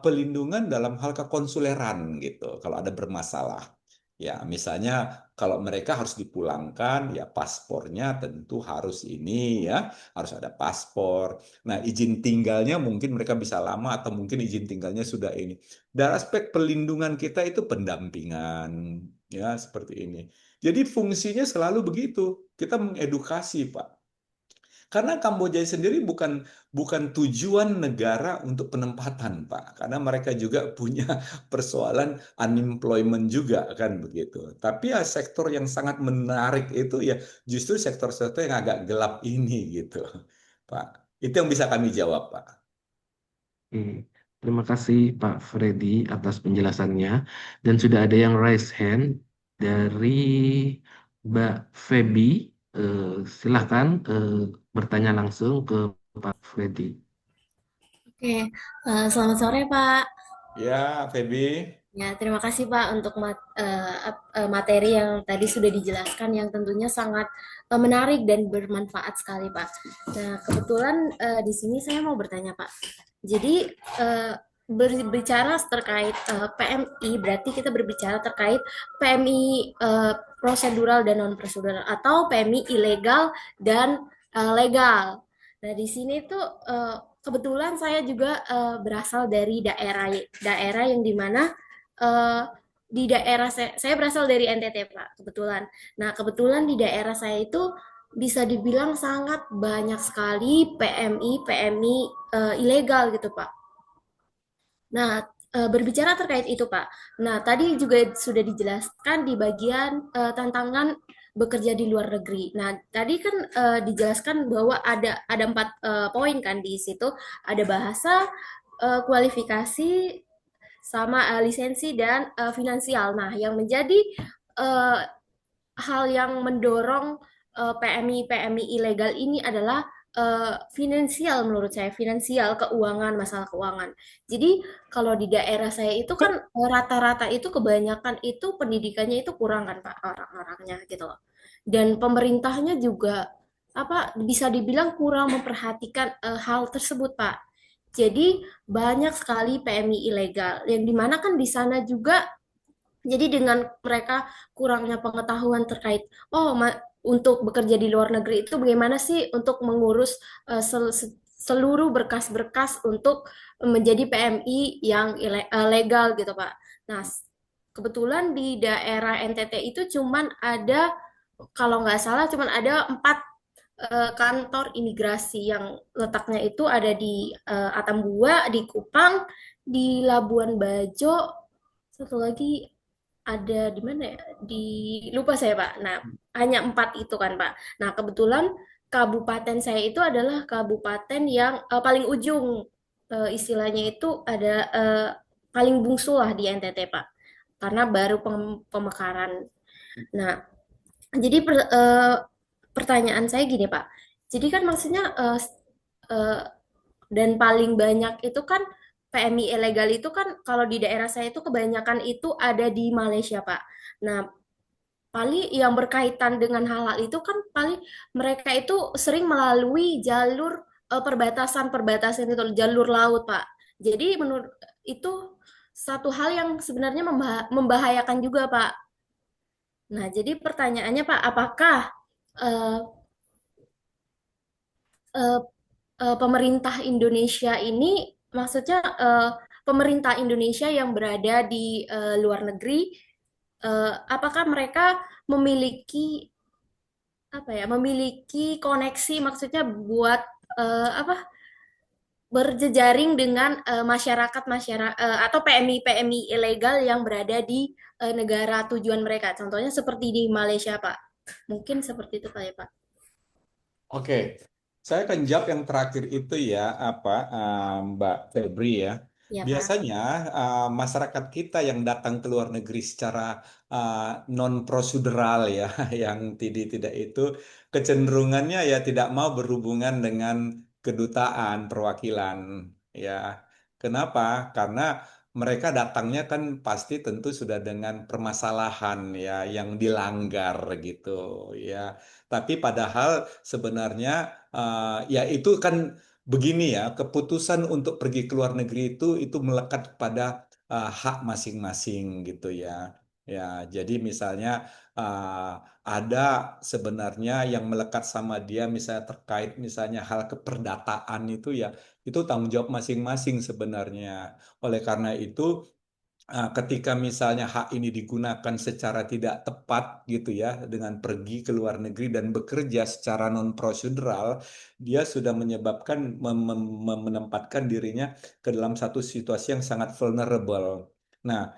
pelindungan dalam hal kekonsuleran gitu. Kalau ada bermasalah. Ya, misalnya kalau mereka harus dipulangkan, ya paspornya tentu harus ini ya, harus ada paspor. Nah, izin tinggalnya mungkin mereka bisa lama atau mungkin izin tinggalnya sudah ini. Dari aspek pelindungan kita itu pendampingan, ya seperti ini. Jadi fungsinya selalu begitu. Kita mengedukasi, Pak. Karena Kamboja sendiri bukan bukan tujuan negara untuk penempatan, Pak. Karena mereka juga punya persoalan unemployment juga kan begitu. Tapi ya sektor yang sangat menarik itu ya justru sektor-sektor yang agak gelap ini gitu, Pak. Itu yang bisa kami jawab, Pak. Oke. Terima kasih Pak Freddy atas penjelasannya. Dan sudah ada yang raise hand dari Mbak Feby. Silahkan bertanya langsung ke Pak Freddy. Oke, selamat sore Pak. Ya, Feby. Ya, terima kasih Pak untuk materi yang tadi sudah dijelaskan yang tentunya sangat menarik dan bermanfaat sekali Pak. Nah, kebetulan di sini saya mau bertanya Pak. Jadi berbicara terkait PMI, berarti kita berbicara terkait PMI prosedural dan non prosedural atau PMI ilegal dan legal. Nah, di sini tuh kebetulan saya juga berasal dari daerah yang dimana eh, di daerah saya berasal dari NTT Pak, kebetulan. Nah, kebetulan di daerah saya itu bisa dibilang sangat banyak sekali PMI ilegal gitu Pak. Nah, berbicara terkait itu Pak. Nah, tadi juga sudah dijelaskan di bagian tantangan bekerja di luar negeri. Nah, tadi kan dijelaskan bahwa ada 4 poin kan di situ. Ada bahasa, kualifikasi, sama lisensi dan finansial. Nah, yang menjadi uh, hal yang mendorong PMI ilegal ini adalah finansial menurut saya, finansial keuangan, masalah keuangan. Jadi kalau di daerah saya itu kan rata-rata itu kebanyakan itu pendidikannya itu kurang kan Pak orang-orangnya gitu loh. Dan pemerintahnya juga apa bisa dibilang kurang memperhatikan hal tersebut Pak. Jadi banyak sekali PMI ilegal yang dimana kan di sana juga jadi dengan mereka kurangnya pengetahuan terkait untuk bekerja di luar negeri itu bagaimana sih untuk mengurus seluruh berkas-berkas untuk menjadi PMI yang legal gitu Pak. Nah, kebetulan di daerah NTT itu cuman ada kalau nggak salah cuman ada 4 kantor imigrasi yang letaknya itu ada di Atambua, di Kupang, di Labuan Bajo, satu lagi ada di mana ya? Di lupa saya Pak. Nah, hanya 4 itu kan Pak. Nah, kebetulan kabupaten saya itu adalah kabupaten yang paling ujung istilahnya itu ada paling bungsu lah di NTT Pak. Karena baru pemekaran. Nah, jadi pertanyaan saya gini Pak. Jadi kan maksudnya eh, dan paling banyak itu kan PMI ilegal itu kan kalau di daerah saya itu kebanyakan itu ada di Malaysia, Pak. Nah, paling yang berkaitan dengan hal-hal itu kan paling mereka itu sering melalui jalur perbatasan-perbatasan itu, jalur laut, Pak. Jadi menurut itu satu hal yang sebenarnya membahayakan juga, Pak. Nah, jadi pertanyaannya, Pak, apakah eh, eh, pemerintah Indonesia ini maksudnya pemerintah Indonesia yang berada di luar negeri apakah mereka memiliki apa ya memiliki koneksi maksudnya buat apa berjejaring dengan masyarakat atau PMI ilegal yang berada di negara tujuan mereka. Contohnya seperti di Malaysia, Pak. Mungkin seperti itu Pak ya, Pak. Oke, saya akan jawab yang terakhir itu ya, Mbak Febri ya. Ya, Pak. Biasanya masyarakat kita yang datang ke luar negeri secara non prosedural ya, yang tidak itu kecenderungannya ya tidak mau berhubungan dengan kedutaan perwakilan ya. Kenapa? Karena mereka datangnya kan pasti tentu sudah dengan permasalahan ya yang dilanggar gitu ya. Tapi padahal sebenarnya ya itu kan begini ya, keputusan untuk pergi ke luar negeri itu melekat pada hak masing-masing gitu ya. Ya, jadi misalnya uh, ada sebenarnya yang melekat sama dia misalnya terkait misalnya hal keperdataan itu ya, itu tanggung jawab masing-masing sebenarnya. Oleh karena itu ketika misalnya hak ini digunakan secara tidak tepat gitu ya, dengan pergi ke luar negeri dan bekerja secara non prosedural, dia sudah menyebabkan menempatkan dirinya ke dalam satu situasi yang sangat vulnerable. Nah,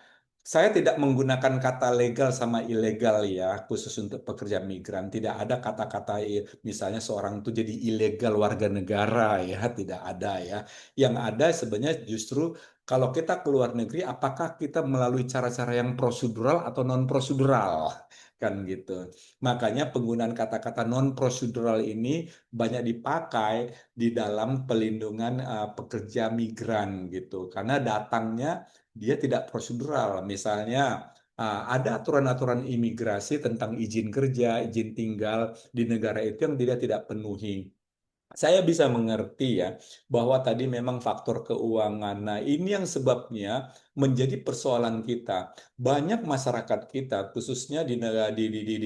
saya tidak menggunakan kata legal sama ilegal ya, khusus untuk pekerja migran. Tidak ada kata-kata misalnya seorang itu jadi ilegal warga negara ya, tidak ada ya. Yang ada sebenarnya justru kalau kita ke luar negeri, apakah kita melalui cara-cara yang prosedural atau non-prosedural? Kan gitu. Makanya penggunaan kata-kata non-prosedural ini banyak dipakai di dalam pelindungan pekerja migran gitu. Karena datangnya dia tidak prosedural. Misalnya ada aturan-aturan imigrasi tentang izin kerja, izin tinggal di negara itu yang dia tidak penuhi. Saya bisa mengerti ya bahwa tadi memang faktor keuangan. Nah, ini yang sebabnya menjadi persoalan kita. Banyak masyarakat kita, khususnya di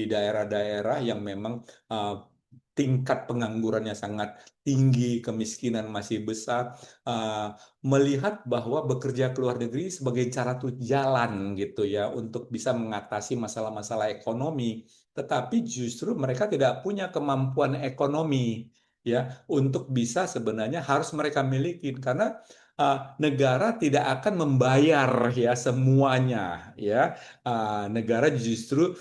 daerah-daerah yang memang uh, tingkat penganggurannya sangat tinggi, kemiskinan masih besar, uh, melihat bahwa bekerja ke luar negeri sebagai cara tuh jalan gitu ya untuk bisa mengatasi masalah-masalah ekonomi. Tetapi justru mereka tidak punya kemampuan ekonomi ya untuk bisa sebenarnya harus mereka miliki karena negara tidak akan membayar ya semuanya ya. Negara justru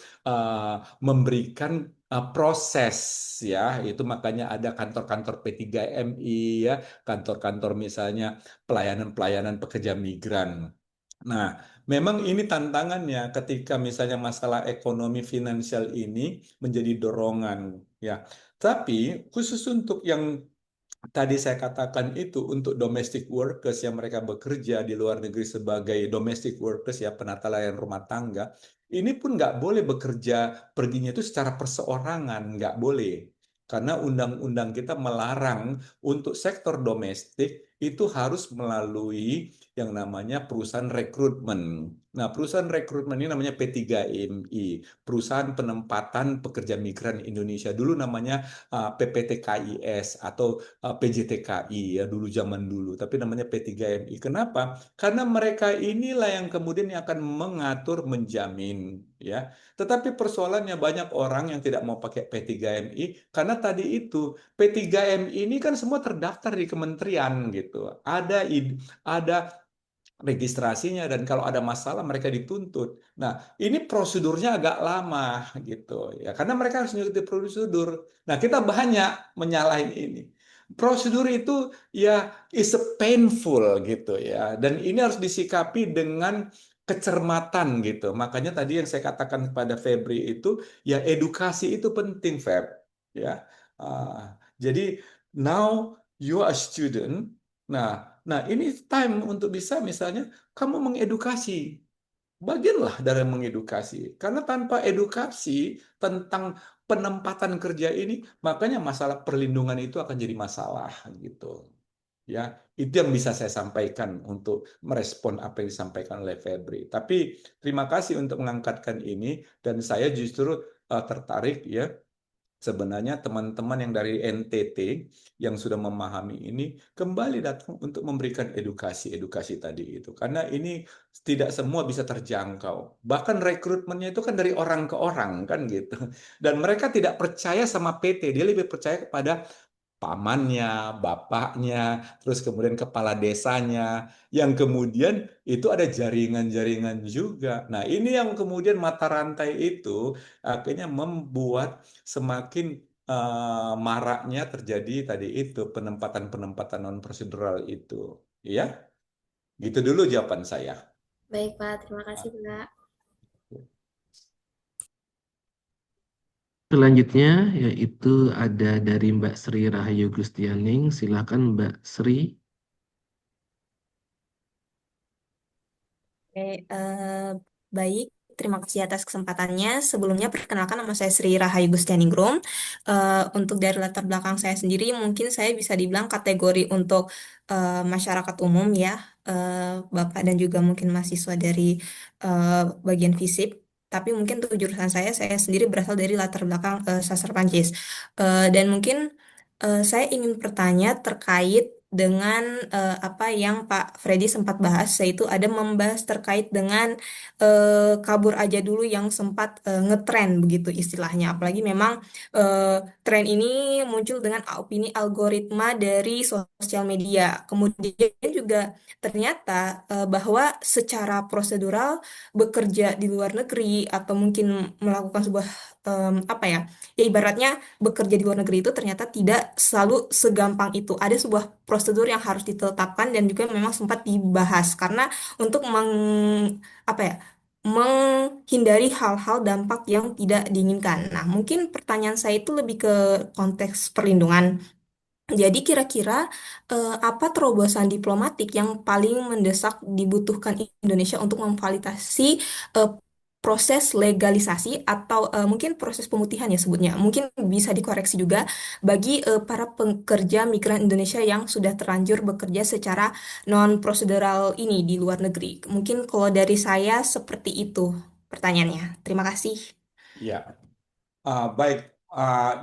memberikan proses ya itu makanya ada kantor-kantor P3MI ya, kantor-kantor misalnya pelayanan-pelayanan pekerja migran. Nah, memang ini tantangannya ketika misalnya masalah ekonomi finansial ini menjadi dorongan ya. Tapi khusus untuk yang tadi saya katakan itu untuk domestic workers yang mereka bekerja di luar negeri sebagai domestic workers ya penata layanan rumah tangga, ini pun nggak boleh bekerja perginya itu secara perseorangan, nggak boleh. Karena undang-undang kita melarang untuk sektor domestik itu harus melalui yang namanya perusahaan rekrutmen. Nah, perusahaan rekrutmen ini namanya P3MI, Perusahaan Penempatan Pekerja Migran Indonesia. Dulu namanya PPTKIS atau PJTKI ya dulu zaman dulu, tapi namanya P3MI. Kenapa? Karena mereka inilah yang kemudian yang akan mengatur, menjamin ya. Tetapi persoalannya banyak orang yang tidak mau pakai P3MI karena tadi itu P3MI ini kan semua terdaftar di kementerian gitu. Ada registrasinya dan kalau ada masalah mereka dituntut. Nah, ini prosedurnya agak lama gitu ya karena mereka harus mengikuti prosedur. Nah, kita banyak menyalahin ini. Prosedur itu ya is a painful gitu ya dan ini harus disikapi dengan kecermatan gitu. Makanya tadi yang saya katakan kepada Febri itu ya edukasi itu penting, Feb. Ya. Jadi now you are a student. Nah, Nah, ini time untuk bisa misalnya kamu mengedukasi. Bagianlah dari mengedukasi. Karena tanpa edukasi tentang penempatan kerja ini, makanya masalah perlindungan itu akan jadi masalah gitu. Ya, itu yang bisa saya sampaikan untuk merespon apa yang disampaikan oleh Febri. Tapi terima kasih untuk mengangkatkan ini dan saya justru tertarik ya. Sebenarnya teman-teman yang dari NTT yang sudah memahami ini kembali datang untuk memberikan edukasi-edukasi tadi itu. Karena ini tidak semua bisa terjangkau. Bahkan rekrutmennya itu kan dari orang ke orang kan gitu. Dan mereka tidak percaya sama PT, dia lebih percaya kepada pamannya, bapaknya, terus kemudian kepala desanya, yang kemudian itu ada jaringan-jaringan juga. Nah, ini yang kemudian mata rantai itu akhirnya membuat semakin maraknya terjadi tadi itu penempatan-penempatan non prosedural itu. Ya, gitu dulu jawaban saya. Baik, Pak. Terima kasih, Pak. Selanjutnya yaitu ada dari Mbak Sri Rahayu Gustianing. Silakan Mbak Sri. Oke, baik. Terima kasih atas kesempatannya. Sebelumnya, perkenalkan nama saya Sri Rahayu Gustianingrum. Untuk dari latar belakang saya sendiri, mungkin saya bisa dibilang kategori untuk masyarakat umum ya, Bapak dan juga mungkin mahasiswa dari bagian FISIP. Tapi mungkin untuk jurusan saya sendiri berasal dari latar belakang sastra Prancis. Dan mungkin saya ingin bertanya terkait dengan apa yang Pak Freddy sempat bahas, yaitu ada membahas terkait dengan kabur aja dulu yang sempat ngetren begitu istilahnya. Apalagi memang tren ini muncul dengan opini algoritma dari sosial media. Kemudian juga ternyata bahwa secara prosedural bekerja di luar negeri atau mungkin melakukan sebuah apa ya, ya ibaratnya bekerja di luar negeri itu ternyata tidak selalu segampang itu. Ada sebuah prosedur yang harus ditetapkan dan juga memang sempat dibahas karena untuk apa ya, menghindari hal-hal dampak yang tidak diinginkan. Nah, mungkin pertanyaan saya itu lebih ke konteks perlindungan. Jadi kira-kira apa terobosan diplomatik yang paling mendesak dibutuhkan Indonesia untuk memfasilitasi eh, proses legalisasi atau mungkin proses pemutihan ya sebutnya. Mungkin bisa dikoreksi juga bagi para pekerja migran Indonesia yang sudah terlanjur bekerja secara non prosedural ini di luar negeri. Mungkin kalau dari saya seperti itu pertanyaannya. Terima kasih. Ya, baik.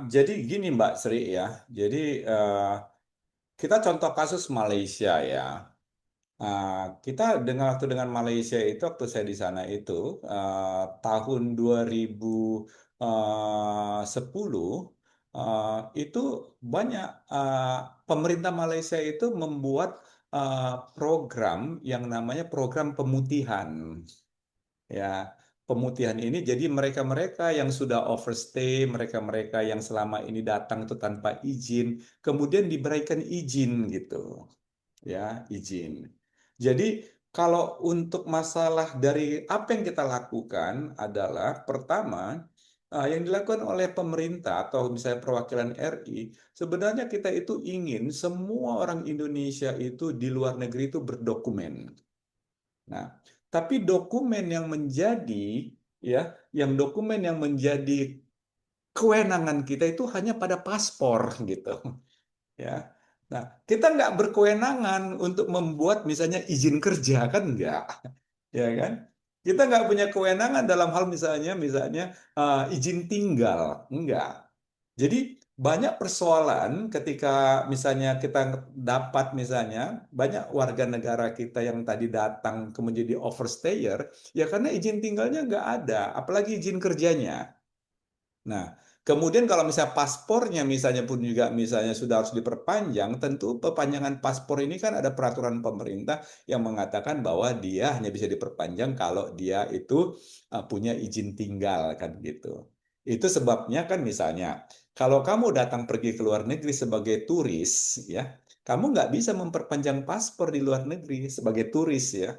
Jadi gini Mbak Sri ya. Jadi kita contoh kasus Malaysia ya. Kita waktu dengan Malaysia itu waktu saya di sana itu tahun 2010 itu banyak pemerintah Malaysia itu membuat program yang namanya program pemutihan. Ya, pemutihan ini jadi mereka-mereka yang sudah overstay, mereka-mereka yang selama ini datang itu tanpa izin, kemudian diberikan izin gitu ya, izin. Jadi kalau untuk masalah dari apa yang kita lakukan adalah pertama yang dilakukan oleh pemerintah atau misalnya perwakilan RI, sebenarnya kita itu ingin semua orang Indonesia itu di luar negeri itu berdokumen. Nah, tapi dokumen yang menjadi ya, yang dokumen yang menjadi kewenangan kita itu hanya pada paspor gitu ya. Nah, kita nggak berkewenangan untuk membuat misalnya izin kerja kan nggak, ya kan? Kita nggak punya kewenangan dalam hal misalnya izin tinggal, enggak. Jadi banyak persoalan ketika misalnya kita dapat misalnya banyak warga negara kita yang tadi datang kemudian jadi overstayer, ya karena izin tinggalnya nggak ada, apalagi izin kerjanya. Nah, kemudian kalau misalnya paspornya misalnya pun juga misalnya sudah harus diperpanjang, tentu perpanjangan paspor ini kan ada peraturan pemerintah yang mengatakan bahwa dia hanya bisa diperpanjang kalau dia itu punya izin tinggal kan gitu. Itu sebabnya kan misalnya kalau kamu datang pergi ke luar negeri sebagai turis ya, kamu nggak bisa memperpanjang paspor di luar negeri sebagai turis ya.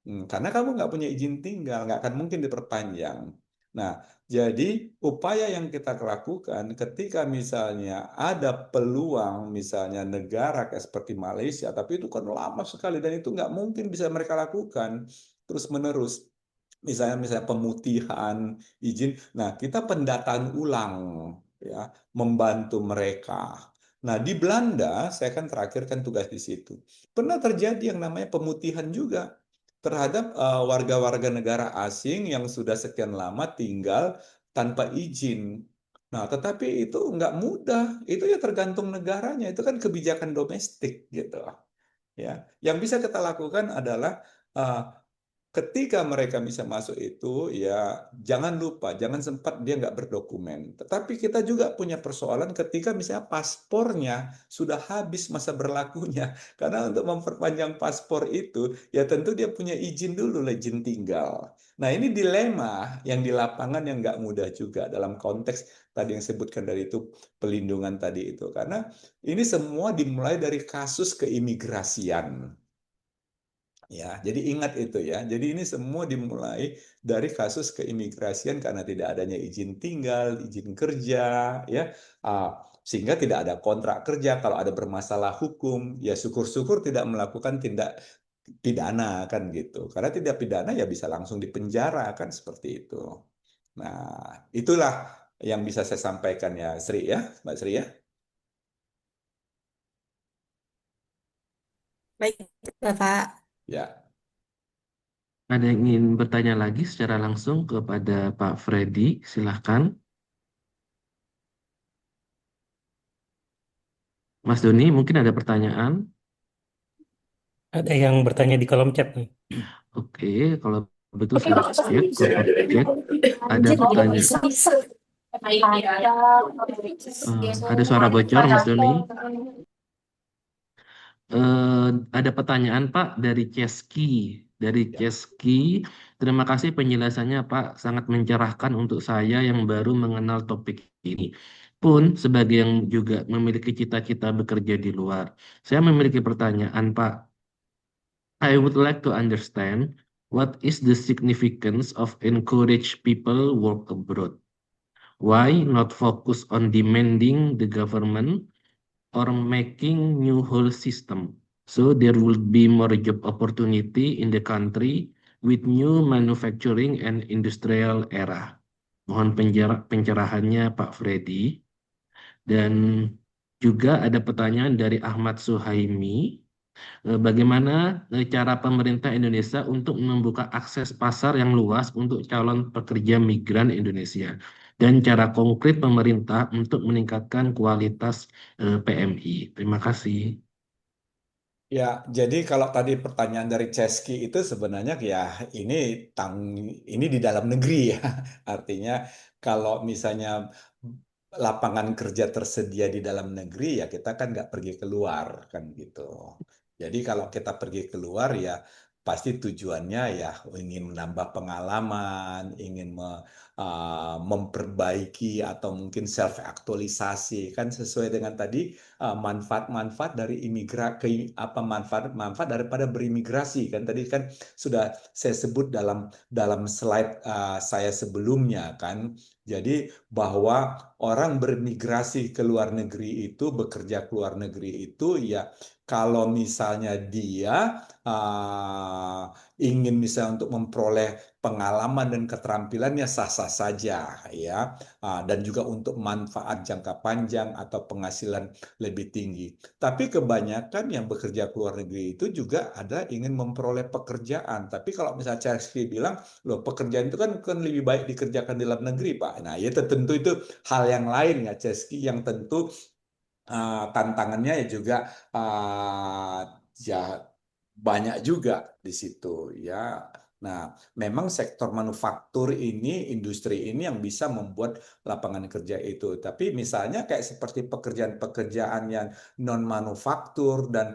Karena kamu nggak punya izin tinggal, nggak akan mungkin diperpanjang. Nah, jadi upaya yang kita lakukan ketika misalnya ada peluang misalnya negara kayak seperti Malaysia, tapi itu kan lama sekali dan itu nggak mungkin bisa mereka lakukan terus-menerus. Misalnya pemutihan izin. Nah, kita pendataan ulang ya, membantu mereka. Nah, di Belanda, saya kan terakhir kan tugas di situ. Pernah terjadi yang namanya pemutihan juga terhadap warga-warga negara asing yang sudah sekian lama tinggal tanpa izin. Nah, tetapi itu nggak mudah. Itu ya tergantung negaranya. Itu kan kebijakan domestik gitu. Ya, yang bisa kita lakukan adalah uh, ketika mereka bisa masuk itu, ya jangan lupa, jangan sempat dia nggak berdokumen. Tetapi kita juga punya persoalan ketika misalnya paspornya sudah habis masa berlakunya. Karena untuk memperpanjang paspor itu, ya tentu dia punya izin dulu, izin tinggal. Nah ini dilema yang di lapangan yang nggak mudah juga dalam konteks tadi yang sebutkan dari itu pelindungan tadi itu. Karena ini semua dimulai dari kasus keimigrasian. Ya, jadi ingat itu ya. Jadi ini semua dimulai dari kasus keimigrasian karena tidak adanya izin tinggal, izin kerja, ya, sehingga tidak ada kontrak kerja. Kalau ada bermasalah hukum, ya syukur-syukur tidak melakukan tindak pidana kan gitu. Karena tidak pidana ya bisa langsung dipenjara kan seperti itu. Nah, itulah yang bisa saya sampaikan ya, Sri ya, Mbak Sri ya. Baik, Bapak. Ya. Ada yang ingin bertanya lagi secara langsung kepada Pak Freddy? Silahkan. Mas Doni, mungkin ada pertanyaan? Ada yang bertanya di kolom chat nih. Oke, kalau betul saya cek, ada pertanyaan. Ada suara bocor, Mas Doni. Ada pertanyaan Pak dari Ceski. Dari Ceski, terima kasih penjelasannya Pak, sangat mencerahkan untuk saya yang baru mengenal topik ini. Pun sebagai yang juga memiliki cita-cita bekerja di luar, saya memiliki pertanyaan Pak. I would like to understand what is the significance of encourage people work abroad? Why not focus on demanding the government or making new whole system? So there will be more job opportunity in the country with new manufacturing and industrial era. Mohon pencerahannya Pak Freddy. Dan juga ada pertanyaan dari Ahmad Suhaimi. Bagaimana cara pemerintah Indonesia untuk membuka akses pasar yang luas untuk calon pekerja migran Indonesia? Dan cara konkret pemerintah untuk meningkatkan kualitas PMI. Terima kasih. Ya, jadi kalau tadi pertanyaan dari Ceski itu sebenarnya ya ini ini di dalam negeri ya. Artinya kalau misalnya lapangan kerja tersedia di dalam negeri ya kita kan nggak pergi keluar kan gitu. Jadi kalau kita pergi keluar ya pasti tujuannya ya ingin menambah pengalaman, ingin memperbaiki atau mungkin self aktualisasi kan sesuai dengan tadi manfaat-manfaat dari manfaat-manfaat daripada berimigrasi kan tadi kan sudah saya sebut dalam slide saya sebelumnya kan. Jadi bahwa orang bermigrasi ke luar negeri itu bekerja ke luar negeri itu ya kalau misalnya dia ingin misalnya untuk memperoleh pengalaman dan keterampilannya sah-sah saja ya. Dan juga untuk manfaat jangka panjang atau penghasilan lebih tinggi. Tapi kebanyakan yang bekerja ke luar negeri itu juga ada ingin memperoleh pekerjaan. Tapi kalau misalnya Chelsea bilang, loh pekerjaan itu kan lebih baik dikerjakan di dalam negeri, Pak. Nah, ya tentu itu hal yang lain ya, Chelsea, yang tentu tantangannya ya juga ya banyak juga di situ ya. Nah, memang sektor manufaktur ini, industri ini yang bisa membuat lapangan kerja itu. Tapi misalnya kayak seperti pekerjaan-pekerjaan yang non-manufaktur dan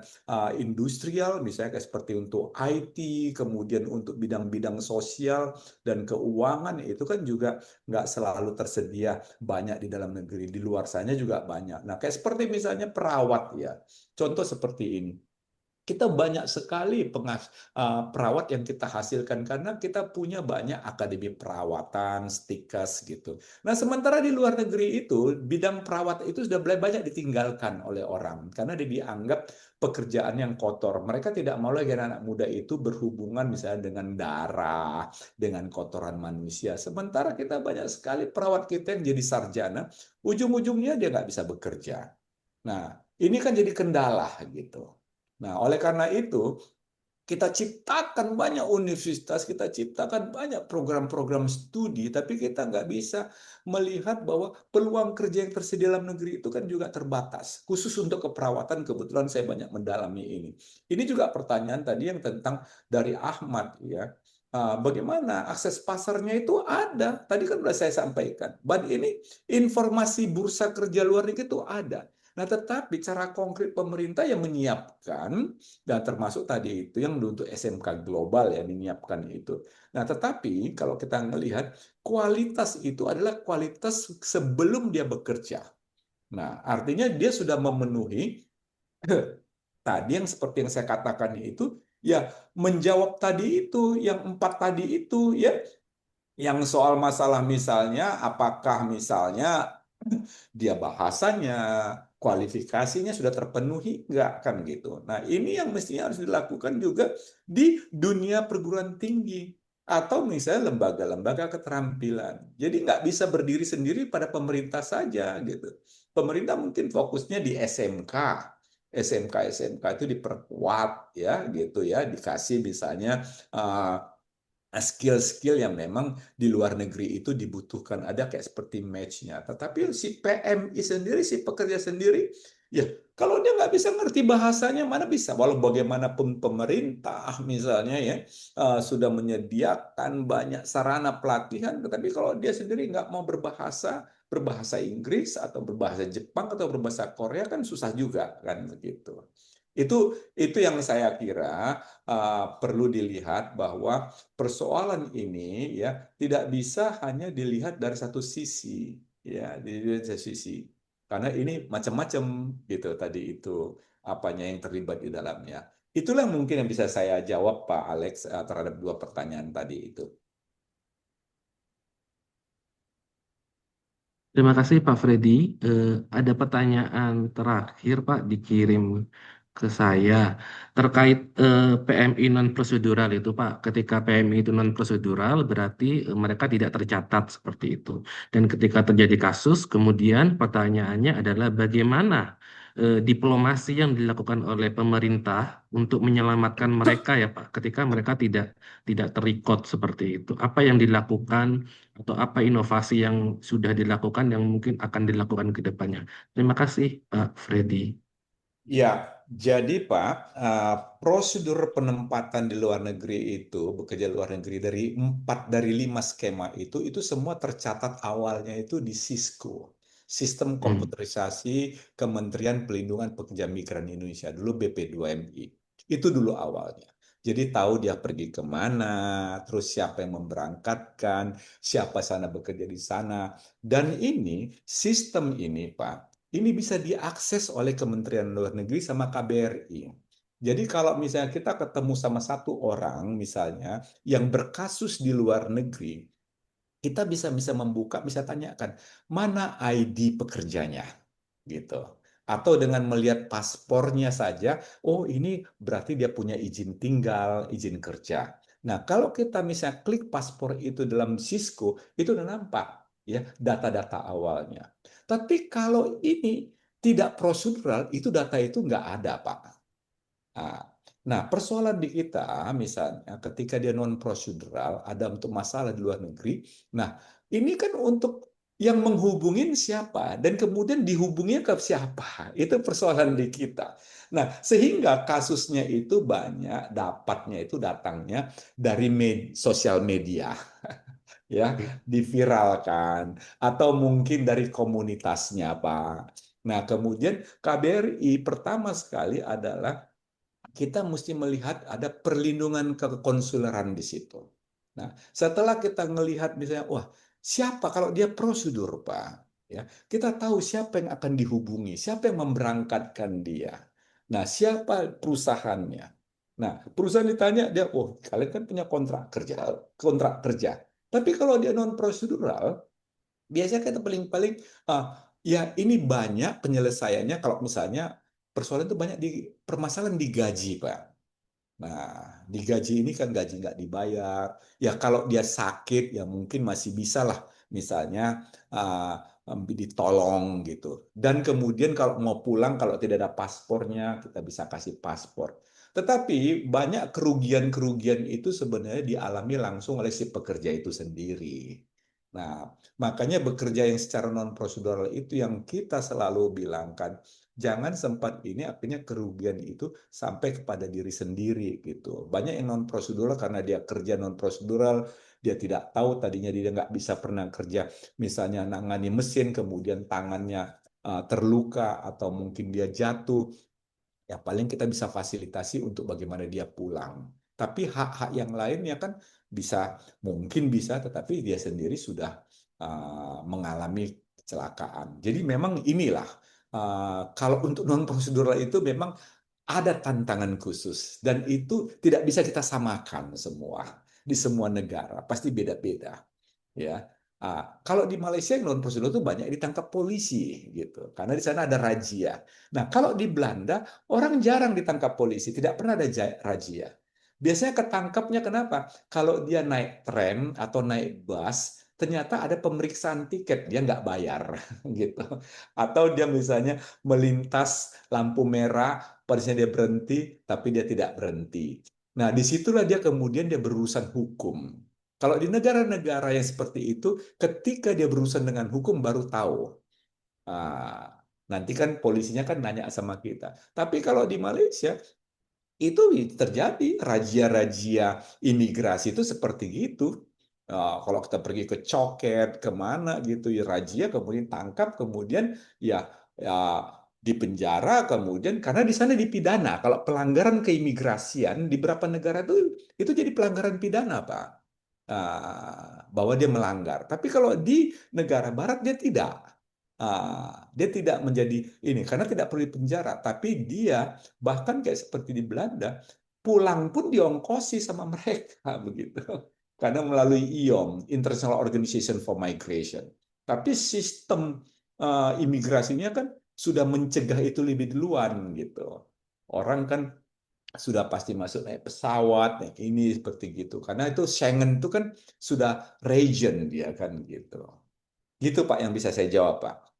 industrial, misalnya kayak seperti untuk IT, kemudian untuk bidang-bidang sosial dan keuangan, itu kan juga nggak selalu tersedia banyak di dalam negeri. Di luar sana juga banyak. Nah, kayak seperti misalnya perawat ya. Contoh seperti ini. Kita banyak sekali perawat yang kita hasilkan karena kita punya banyak akademi perawatan, stikes gitu. Nah, sementara di luar negeri itu bidang perawat itu sudah banyak ditinggalkan oleh orang karena dia dianggap pekerjaan yang kotor. Mereka tidak mau lagi anak muda itu berhubungan misalnya dengan darah, dengan kotoran manusia. Sementara kita banyak sekali perawat kita yang jadi sarjana, ujung-ujungnya dia nggak bisa bekerja. Nah, ini kan jadi kendala gitu. Nah, oleh karena itu, kita ciptakan banyak universitas, kita ciptakan banyak program-program studi, tapi kita nggak bisa melihat bahwa peluang kerja yang tersedia dalam negeri itu kan juga terbatas. Khusus untuk keperawatan, kebetulan saya banyak mendalami ini. Ini juga pertanyaan tadi yang tentang dari Ahmad ya. Bagaimana akses pasarnya itu ada. Tadi kan sudah saya sampaikan. Ini informasi bursa kerja luar negeri itu ada. Nah, tetapi cara konkret pemerintah yang menyiapkan, dan termasuk tadi itu yang untuk SMK global ya, menyiapkan itu. Nah, tetapi kalau kita melihat, kualitas itu adalah kualitas sebelum dia bekerja. Nah, artinya dia sudah memenuhi tadi yang seperti yang saya katakan itu, ya menjawab tadi itu, yang 4 tadi itu ya, yang soal masalah misalnya, apakah misalnya dia bahasanya, kualifikasinya sudah terpenuhi nggak kan gitu. Nah ini yang mestinya harus dilakukan juga di dunia perguruan tinggi atau misalnya lembaga-lembaga keterampilan. Jadi nggak bisa berdiri sendiri pada pemerintah saja gitu. Pemerintah mungkin fokusnya di SMK. SMK itu diperkuat ya gitu ya, dikasih misalnya skill-skill yang memang di luar negeri itu dibutuhkan, ada kayak seperti match-nya. Tetapi si PMI sendiri, si pekerja sendiri, ya kalau dia nggak bisa ngerti bahasanya, mana bisa? Walau bagaimanapun pemerintah misalnya ya sudah menyediakan banyak sarana pelatihan, tetapi kalau dia sendiri nggak mau berbahasa Inggris atau berbahasa Jepang atau berbahasa Korea kan susah juga kan begitu. Itu yang saya kira perlu dilihat bahwa persoalan ini ya tidak bisa hanya dilihat dari satu sisi ya, dilihat dari satu sisi, karena ini macam-macam gitu tadi itu apanya yang terlibat di dalamnya. Itulah mungkin yang bisa saya jawab Pak Alex terhadap 2 pertanyaan tadi itu. Terima kasih Pak Freddy. Ada pertanyaan terakhir Pak dikirim ke saya terkait PMI non prosedural itu Pak. Ketika PMI itu non prosedural berarti mereka tidak tercatat seperti itu. Dan ketika terjadi kasus, kemudian pertanyaannya adalah bagaimana diplomasi yang dilakukan oleh pemerintah untuk menyelamatkan mereka ya Pak, ketika mereka tidak terikot seperti itu. Apa yang dilakukan atau apa inovasi yang sudah dilakukan yang mungkin akan dilakukan ke depannya. Terima kasih, Pak Freddy. Ya, jadi Pak, prosedur penempatan di luar negeri itu, bekerja di luar negeri dari 4 dari 5 skema itu semua tercatat awalnya itu di SISCO, Sistem Komputerisasi Kementerian Pelindungan Pekerja Migran Indonesia, dulu BP2MI. Itu dulu awalnya. Jadi tahu dia pergi kemana, terus siapa yang memberangkatkan, siapa sana bekerja di sana. Dan ini, sistem ini Pak, ini bisa diakses oleh Kementerian Luar Negeri sama KBRI. Jadi kalau misalnya kita ketemu sama satu orang misalnya yang berkasus di luar negeri, kita bisa membuka, bisa tanyakan mana ID pekerjanya gitu. Atau dengan melihat paspornya saja, oh ini berarti dia punya izin tinggal, izin kerja. Nah, kalau kita misalnya klik paspor itu dalam Cisco, itu udah nampak ya data-data awalnya. Tapi kalau ini tidak prosedural, itu data itu nggak ada, Pak. Nah, persoalan di kita misalnya ketika dia non prosedural, ada untuk masalah di luar negeri. Nah, ini kan untuk yang menghubungin siapa dan kemudian dihubunginya ke siapa. Itu persoalan di kita. Nah, sehingga kasusnya itu banyak dapatnya itu datangnya dari sosial media ya, diviralkan atau mungkin dari komunitasnya, Pak. Nah, kemudian KBRI pertama sekali adalah kita mesti melihat ada perlindungan kekonsuleran di situ. Nah, setelah kita melihat misalnya, wah, siapa kalau dia prosedur, Pak? Ya, kita tahu siapa yang akan dihubungi, siapa yang memberangkatkan dia. Nah, siapa perusahaannya. Nah, perusahaan ditanya dia, oh, kalian kan punya kontrak kerja. Tapi kalau dia non prosedural, biasanya kita paling-paling ya ini banyak penyelesaiannya kalau misalnya persoalan itu banyak di permasalahan di gaji, Pak. Nah, di gaji ini kan gaji nggak dibayar. Ya kalau dia sakit ya mungkin masih bisa lah misalnya ditolong gitu. Dan kemudian kalau mau pulang kalau tidak ada paspornya kita bisa kasih paspor. Tetapi banyak kerugian-kerugian itu sebenarnya dialami langsung oleh si pekerja itu sendiri. Nah, makanya bekerja yang secara non prosedural itu yang kita selalu bilangkan, jangan sempat ini akhirnya kerugian itu sampai kepada diri sendiri gitu. Banyak yang non prosedural karena dia kerja non prosedural, dia tidak tahu tadinya dia nggak bisa pernah kerja, misalnya nangani mesin, kemudian tangannya terluka atau mungkin dia jatuh. Ya paling kita bisa fasilitasi untuk bagaimana dia pulang. Tapi hak-hak yang lainnya kan bisa, mungkin bisa, tetapi dia sendiri sudah mengalami kecelakaan. Jadi memang inilah, kalau untuk non prosedural itu memang ada tantangan khusus dan itu tidak bisa kita samakan semua di semua negara, pasti beda-beda ya. Kalau di Malaysia yang non prosedur itu banyak ditangkap polisi gitu, karena di sana ada razia. Nah, kalau di Belanda orang jarang ditangkap polisi, tidak pernah ada razia. Biasanya ketangkapnya kenapa? Kalau dia naik tram atau naik bus, ternyata ada pemeriksaan tiket, dia nggak bayar gitu. Atau dia misalnya melintas lampu merah, padahal dia berhenti, tapi dia tidak berhenti. Nah, disitulah dia kemudian dia berurusan hukum. Kalau di negara-negara yang seperti itu, ketika dia berurusan dengan hukum baru tahu. Nanti kan polisinya kan nanya sama kita. Tapi kalau di Malaysia itu terjadi razia-razia imigrasi itu seperti gitu. Kalau kita pergi ke coket, kemana gitu, ya razia, kemudian tangkap, kemudian ya di penjara, kemudian karena di sana dipidana. Kalau pelanggaran keimigrasian di beberapa negara itu jadi pelanggaran pidana, Pak. Bahwa dia melanggar. Tapi kalau di negara barat dia tidak. Dia tidak menjadi ini karena tidak perlu dipenjara, tapi dia bahkan kayak seperti di Belanda, pulang pun diongkosi sama mereka begitu. Karena melalui IOM, International Organization for Migration. Tapi sistem imigrasinya kan sudah mencegah itu lebih duluan gitu. Orang kan sudah pasti masuk naik pesawat, naik ini seperti gitu. Karena itu Schengen itu kan sudah region dia kan gitu. Gitu Pak yang bisa saya jawab Pak.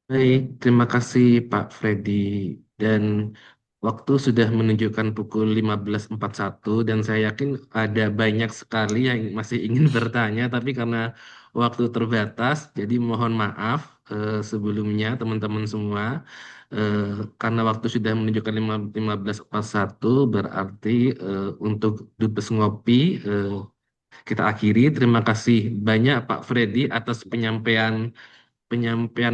Baik, terima kasih Pak Freddy. Dan waktu sudah menunjukkan pukul 15.41 dan saya yakin ada banyak sekali yang masih ingin bertanya, tapi karena waktu terbatas, jadi mohon maaf sebelumnya teman-teman semua. Eh, karena waktu sudah menunjukkan 15.41, berarti untuk Dubes Ngopi kita akhiri. Terima kasih banyak Pak Freddy atas penyampaian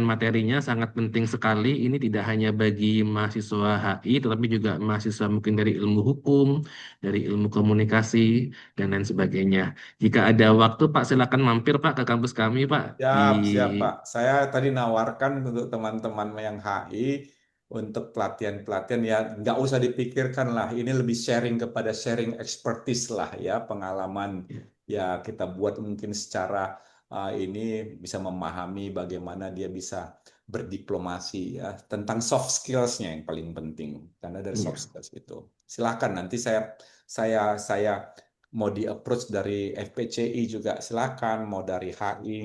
materinya sangat penting sekali. Ini tidak hanya bagi mahasiswa HI, tetapi juga mahasiswa mungkin dari ilmu hukum, dari ilmu komunikasi, dan lain sebagainya. Jika ada waktu, Pak, silakan mampir, Pak, ke kampus kami, Pak. Di Siap, siap Pak. Saya tadi nawarkan untuk teman-teman yang HI untuk pelatihan-pelatihan ya nggak usah dipikirkan lah. Ini lebih sharing kepada sharing expertise lah ya pengalaman ya kita buat mungkin secara ini bisa memahami bagaimana dia bisa berdiplomasi ya tentang soft skills-nya yang paling penting karena dari soft ya. skills itu. Silakan nanti saya mau di approach dari FPCI juga silakan mau dari HI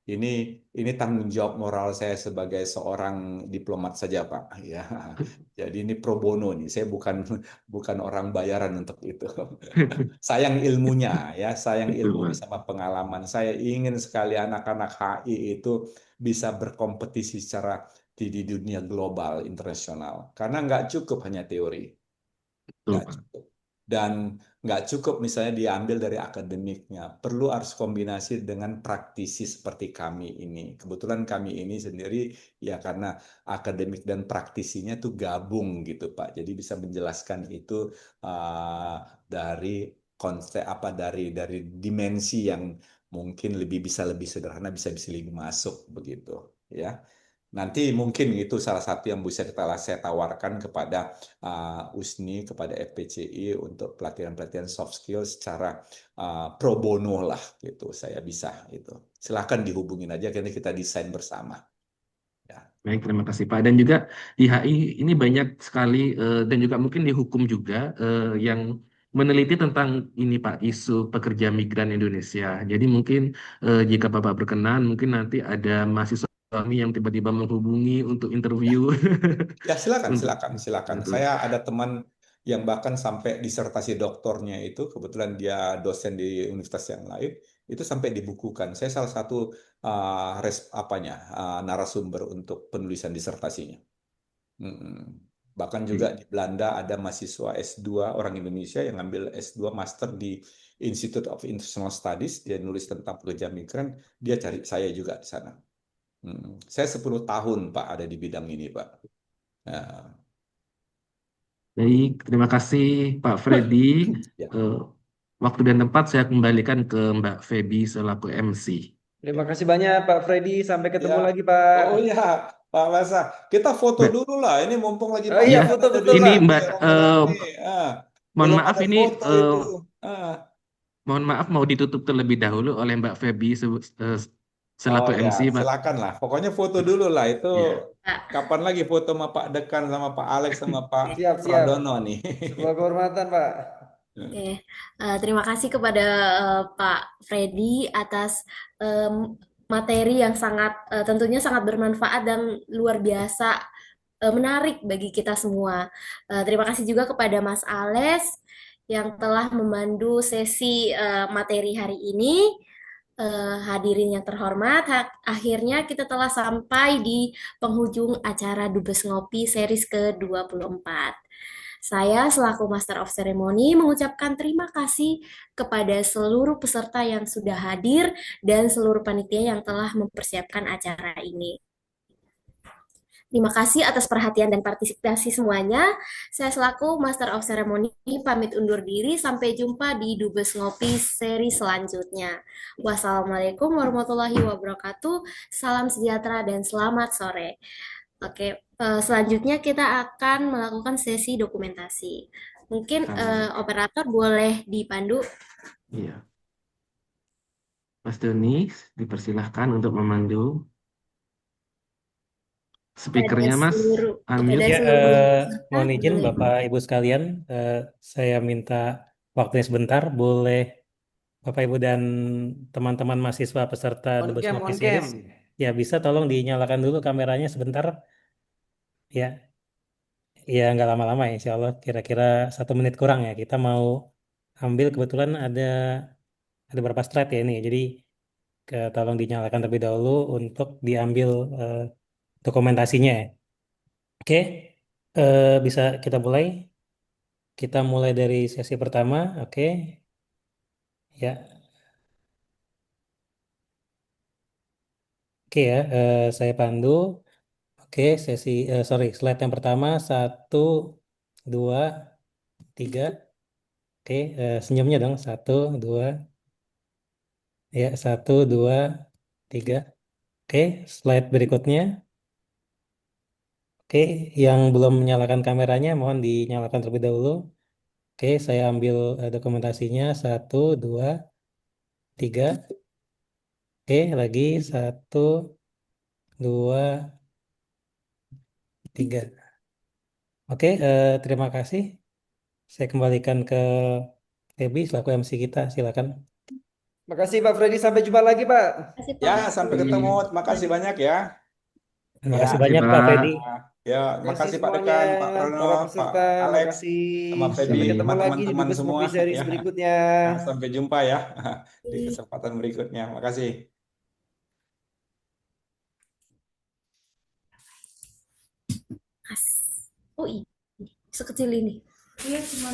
ini ini tanggung jawab moral saya sebagai seorang diplomat saja, Pak. Ya, jadi ini pro bono nih. Saya bukan bukan orang bayaran untuk itu. Sayang ilmunya, ya, sayang Betul, ilmunya Pak. sama pengalaman. Saya ingin sekali anak-anak HI itu bisa berkompetisi secara di dunia global, internasional. Karena nggak cukup hanya teori. Betul, Nggak Pak. cukup. Dan nggak cukup misalnya diambil dari akademiknya. Perlu harus kombinasi dengan praktisi seperti kami ini. Kebetulan kami ini sendiri ya karena akademik dan praktisinya tuh gabung gitu Pak. Jadi bisa menjelaskan itu uh, dari konsep apa dari dimensi yang mungkin bisa lebih sederhana, bisa lebih masuk begitu ya. Nanti mungkin itu salah satu yang bisa saya tawarkan kepada USNI, kepada FPCI untuk pelatihan-pelatihan soft skill secara pro bono lah gitu. Saya bisa itu. Silahkan dihubungin aja, nanti kita desain bersama. Ya. Baik, terima kasih Pak. Dan juga di HI ini banyak sekali dan juga mungkin di hukum juga yang meneliti tentang ini Pak, isu pekerja migran Indonesia. Jadi mungkin jika Bapak berkenan, mungkin nanti ada mahasiswa kami yang tiba-tiba menghubungi untuk Ya, interview ya silakan, untuk silakan, silakan. betul. Saya ada teman yang bahkan sampai disertasi doktornya itu, kebetulan dia dosen di universitas yang lain, itu sampai dibukukan. Saya salah satu narasumber untuk penulisan disertasinya. Bahkan juga di Belanda ada mahasiswa S2 orang Indonesia yang ngambil S2 Master di Institute of International Studies, dia nulis tentang pekerja migran, dia cari saya juga di sana. Saya 10 tahun Pak ada di bidang ini Pak. Nah, Baik, terima kasih Pak Freddy. ya. Eh, Waktu dan tempat saya kembalikan ke Mbak Feby selaku MC. Terima kasih banyak Pak Freddy. Sampai ketemu Ya. lagi Pak. Oh ya, Pak Lasa, kita foto Mbak, dulu lah. Ini mumpung lagi Oh Pak iya, ya, Lasa foto ada di betul ini Pak. Mbak, rame-rame. Ah, mohon belum maaf ada ini, foto itu. Ah. mohon maaf mau ditutup terlebih dahulu oleh Mbak Feby Oh selaku ya, MC, Pak. silakan lah. Pokoknya foto dulu lah. Itu Ya. Pak. kapan lagi foto sama Pak Dekan, sama Pak Alex, sama Pak Siap, siap. Pradono nih. Sebuah kehormatan Pak. Oke, terima kasih kepada Pak Freddy atas materi yang sangat tentunya sangat bermanfaat dan luar biasa menarik bagi kita semua. Terima kasih juga kepada Mas Ales yang telah memandu sesi materi hari ini. Hadirin yang terhormat, akhirnya kita telah sampai di penghujung acara Dubes Ngopi series ke-24. Saya selaku Master of Ceremony mengucapkan terima kasih kepada seluruh peserta yang sudah hadir dan seluruh panitia yang telah mempersiapkan acara ini. Terima kasih atas perhatian dan partisipasi semuanya. Saya selaku Master of Ceremony pamit undur diri. Sampai jumpa di Dubes Ngopi seri selanjutnya. Wassalamualaikum warahmatullahi wabarakatuh. Salam sejahtera dan selamat sore. Oke, selanjutnya kita akan melakukan sesi dokumentasi. Mungkin operator boleh dipandu. Iya. Mas Doni, dipersilahkan untuk memandu. Speakernya Mas, unmute. Ya, mohon izin Bapak Ibu sekalian, saya minta waktunya sebentar. Boleh Bapak Ibu dan teman-teman mahasiswa peserta Dubes Ngopi Series, ya bisa tolong dinyalakan dulu kameranya sebentar. Ya, ya nggak lama-lama ya, Insya Allah kira-kira 1 menit kurang ya. Kita mau ambil kebetulan ada beberapa slide ya ini, jadi tolong dinyalakan terlebih dahulu untuk diambil dokumentasinya ya. Oke, bisa kita mulai. Kita mulai dari sesi pertama, oke. Ya, oke ya, saya pandu. Oke, slide yang pertama, 1, 2, 3. Oke, senyumnya dong, 1, 2. Ya, 1, 2, 3. Oke, slide berikutnya. Oke, yang belum menyalakan kameranya, mohon dinyalakan terlebih dahulu. Oke, saya ambil dokumentasinya, 1, 2, 3. Oke, lagi 1, 2, 3. Oke, terima kasih. Saya kembalikan ke Feby selaku MC kita. Silakan. Makasih Pak Freddy. Sampai jumpa lagi Pak. Terima kasih, Ya, Pak. sampai ketemu. Terima kasih banyak ya. Terima Ya, kasih Terima banyak kasih, Pak Pak. Feby. ya, Terima kasih makasih Pak semuanya Dekan, Pak Prono, para Pak peserta. Alex, Makasih. sama Feby, Sampai ketemu sama lagi di teman-teman Dubes semua. Ngopi series Ya, berikutnya. ya, sampai jumpa ya di kesempatan berikutnya. Makasih. Oh iya, sekecil ini. Iya, cuma